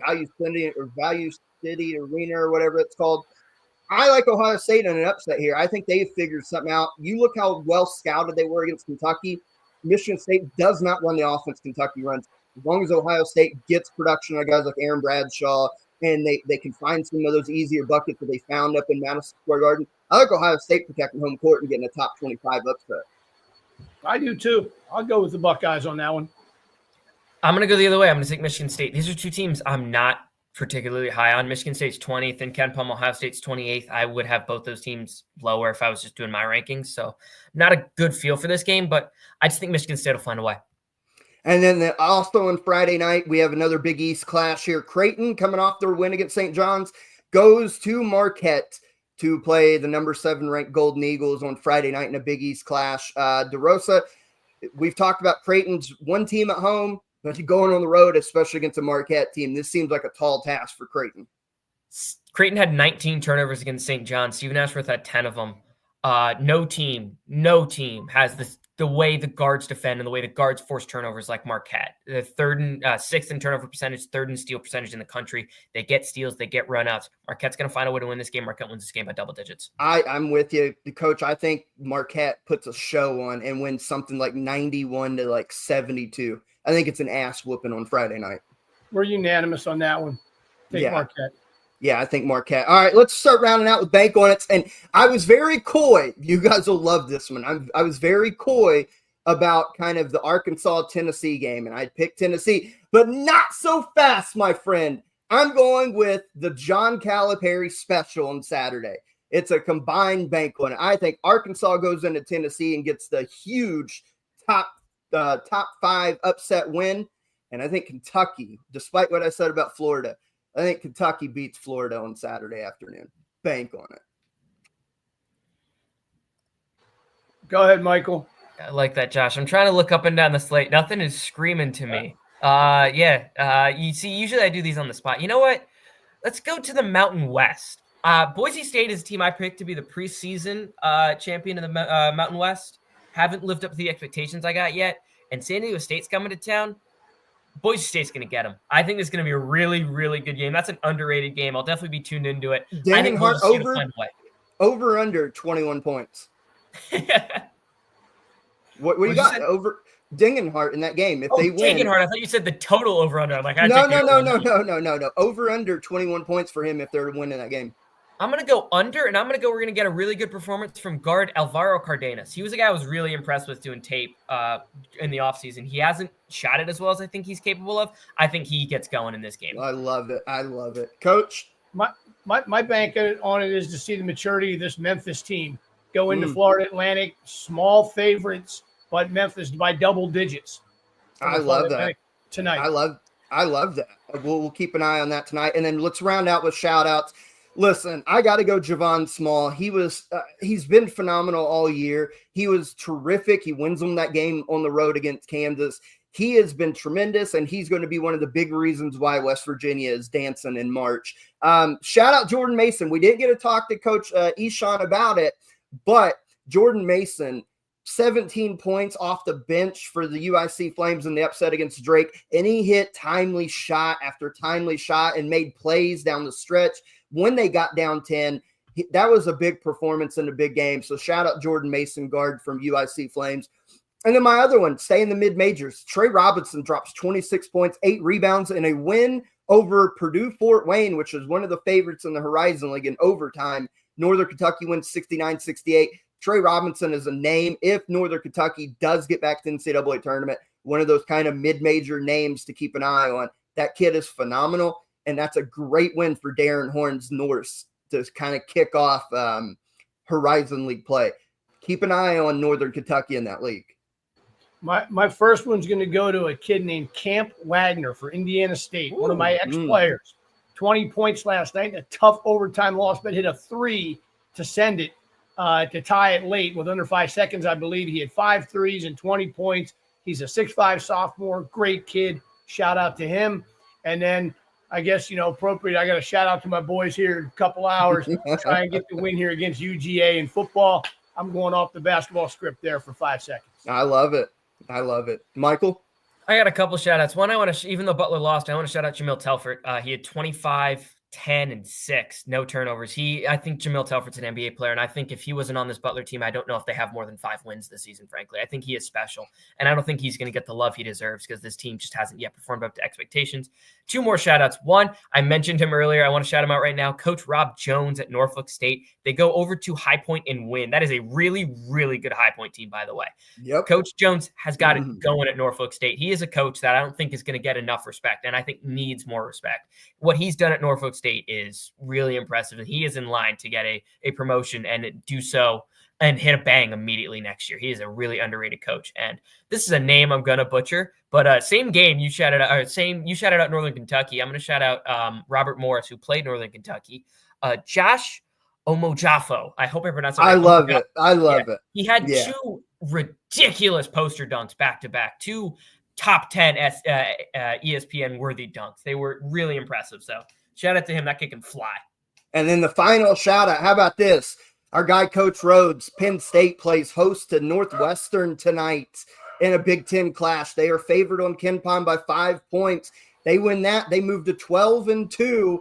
Value City Arena or whatever it's called. I like Ohio State in an upset here. I think they've figured something out. You look how well scouted they were against Kentucky. Michigan State does not run the offense Kentucky runs. As long as Ohio State gets production of guys like Aaron Bradshaw and they can find some of those easier buckets that they found up in Madison Square Garden, I like Ohio State protecting home court and getting a top 25 upset. I do too. I'll go with the Buckeyes on that one. I'm going to go the other way. I'm going to take Michigan State. These are two teams I'm not particularly high on. Michigan State's 20th and Ken Palm, Ohio State's 28th. I would have both those teams lower if I was just doing my rankings. So not a good feel for this game, but I just think Michigan State will find a way. And then also on Friday night, we have another Big East clash here. Creighton, coming off their win against St. John's, goes to Marquette to play the number 7 ranked Golden Eagles on Friday night in a Big East clash. DeRosa, we've talked about Creighton's one team at home, but going on the road, especially against a Marquette team, this seems like a tall task for Creighton. Creighton had 19 turnovers against St. John. Stephen Ashworth had 10 of them. No team has the way the guards defend and the way the guards force turnovers like Marquette. The sixth in turnover percentage, third in steal percentage in the country. They get steals, they get runouts. Marquette's going to find a way to win this game. Marquette wins this game by double digits. I'm with you, Coach. I think Marquette puts a show on and wins something like 91 to 72. I think it's an ass whooping on Friday night. We're unanimous on that one. Take Marquette. Yeah, I think Marquette. All right, let's start rounding out with bank on it. And I was very coy. You guys will love this one. I was very coy about kind of the Arkansas-Tennessee game, and I picked Tennessee, but not so fast, my friend. I'm going with the John Calipari special on Saturday. It's a combined bank on it. I think Arkansas goes into Tennessee and gets the huge top 5 upset win, and I think Kentucky, despite what I said about Florida, I think Kentucky beats Florida on Saturday afternoon. Bank on it. Go ahead, Michael. I like that, Josh. I'm trying to look up and down the slate. Nothing is screaming to me. You see, usually I do these on the spot. You know what? Let's go to the Mountain West. Boise State is a team I picked to be the preseason champion of the Mountain West. Haven't lived up to the expectations I got yet. And San Diego State's coming to town. Boise State's going to get them. I think it's going to be a really, really good game. That's an underrated game. I'll definitely be tuned into it. I think Hart over under 21 points. What you got? Over Dingenhart in that game. If they win. Dingenhart. I thought you said the total over under. I'm like, no. Over under 21 points for him if they're winning that game. I'm going to go under, and we're going to get a really good performance from guard Alvaro Cardenas. He was a guy I was really impressed with doing tape in the offseason. He hasn't shot it as well as I think he's capable of. I think he gets going in this game. I love it. Coach? My bank on it is to see the maturity of this Memphis team go into Florida Atlantic, small favorites, but Memphis by double digits. I love that. Tonight. I love that. We'll keep an eye on that tonight. And then let's round out with shout-outs. Listen, I got to go Javon Small. He's been phenomenal all year. He was terrific. He wins them that game on the road against Kansas. He has been tremendous, and he's going to be one of the big reasons why West Virginia is dancing in March. Shout out Jordan Mason. We didn't get to talk to Coach Eshawn about it, but Jordan Mason 17 points off the bench for the UIC Flames in the upset against Drake, and he hit timely shot after timely shot and made plays down the stretch when they got down 10. That was a big performance in a big game. So shout out Jordan Mason, guard from UIC Flames. And then my other one, stay in the mid-majors. Trey Robinson drops 26 points, 8 rebounds, and a win over Purdue Fort Wayne, which is one of the favorites in the Horizon League in overtime. Northern Kentucky wins 69-68. Trey Robinson is a name if Northern Kentucky does get back to the NCAA tournament, one of those kind of mid-major names to keep an eye on. That kid is phenomenal, and that's a great win for Darren Horns Norse to kind of kick off Horizon League play. Keep an eye on Northern Kentucky in that league. My first one's going to go to a kid named Camp Wagner for Indiana State, one of my ex-players. 20 points last night, a tough overtime loss, but hit a 3 to send it. To tie it late with under 5 seconds, I believe. He had 5 threes and 20 points. He's a 6'5" sophomore, great kid. Shout out to him. And then I guess, appropriate, I got a shout out to my boys here in a couple hours. Try and get the win here against UGA in football. I'm going off the basketball script there for 5 seconds. I love it. Michael? I got a couple shout outs. One, I want to, even though Butler lost, I want to shout out Jamil Telford. He had 25, 10, and 6, no turnovers. I think Jamil Telford's an NBA player, and I think if he wasn't on this Butler team, I don't know if they have more than 5 wins this season, frankly. I think he is special, and I don't think he's going to get the love he deserves because this team just hasn't yet performed up to expectations. 2 more shout-outs. One, I mentioned him earlier. I want to shout him out right now. Coach Rob Jones at Norfolk State. They go over to High Point and win. That is a really, really good High Point team, by the way. Yep. Coach Jones has got it going at Norfolk State. He is a coach that I don't think is going to get enough respect, and I think needs more respect. What he's done at Norfolk State is really impressive, and he is in line to get a promotion and do so and hit a bang immediately next year. He is a really underrated coach, and this is a name I'm gonna butcher, but same game you shouted out Northern Kentucky. I'm gonna shout out Robert Morris, who played Northern Kentucky. Josh Omojafo. I hope I pronounced it right. I love it. He had 2 ridiculous poster dunks back to back, 2 top 10 ESPN worthy dunks. They were really impressive. So shout out to him. That kid can fly. And then the final shout out. How about this? Our guy, Coach Rhodes, Penn State plays host to Northwestern tonight in a Big Ten clash. They are favored on KenPom by 5 points. They win that. They move to 12-2.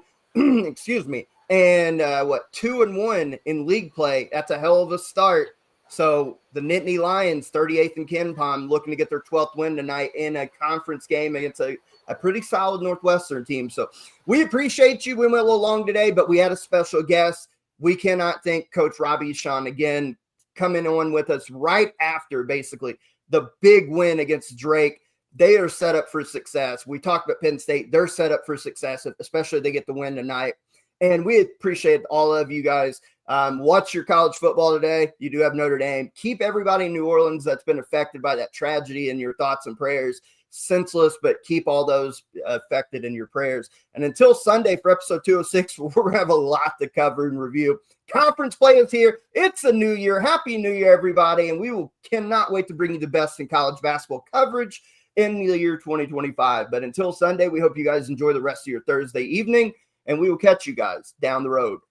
Excuse me. And 2-1 in league play. That's a hell of a start. So the Nittany Lions, 38th in KenPom, looking to get their 12th win tonight in a conference game against a pretty solid Northwestern team. So we appreciate you. We went a little long today, but we had a special guest. We cannot thank Coach Robbie Sean again, coming on with us right after basically the big win against Drake. They are set up for success. We talked about Penn State. They're set up for success, especially if they get the win tonight. And we appreciate all of you guys. Watch your college football today. You do have Notre Dame. Keep everybody in New Orleans that's been affected by that tragedy in your thoughts and prayers. Senseless, but keep all those affected in your prayers. And until Sunday for episode 206, we're going to have a lot to cover and review. Conference play is here. It's a new year. Happy New Year, everybody. And we cannot wait to bring you the best in college basketball coverage in the year 2025. But until Sunday, we hope you guys enjoy the rest of your Thursday evening, and we will catch you guys down the road.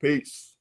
Peace.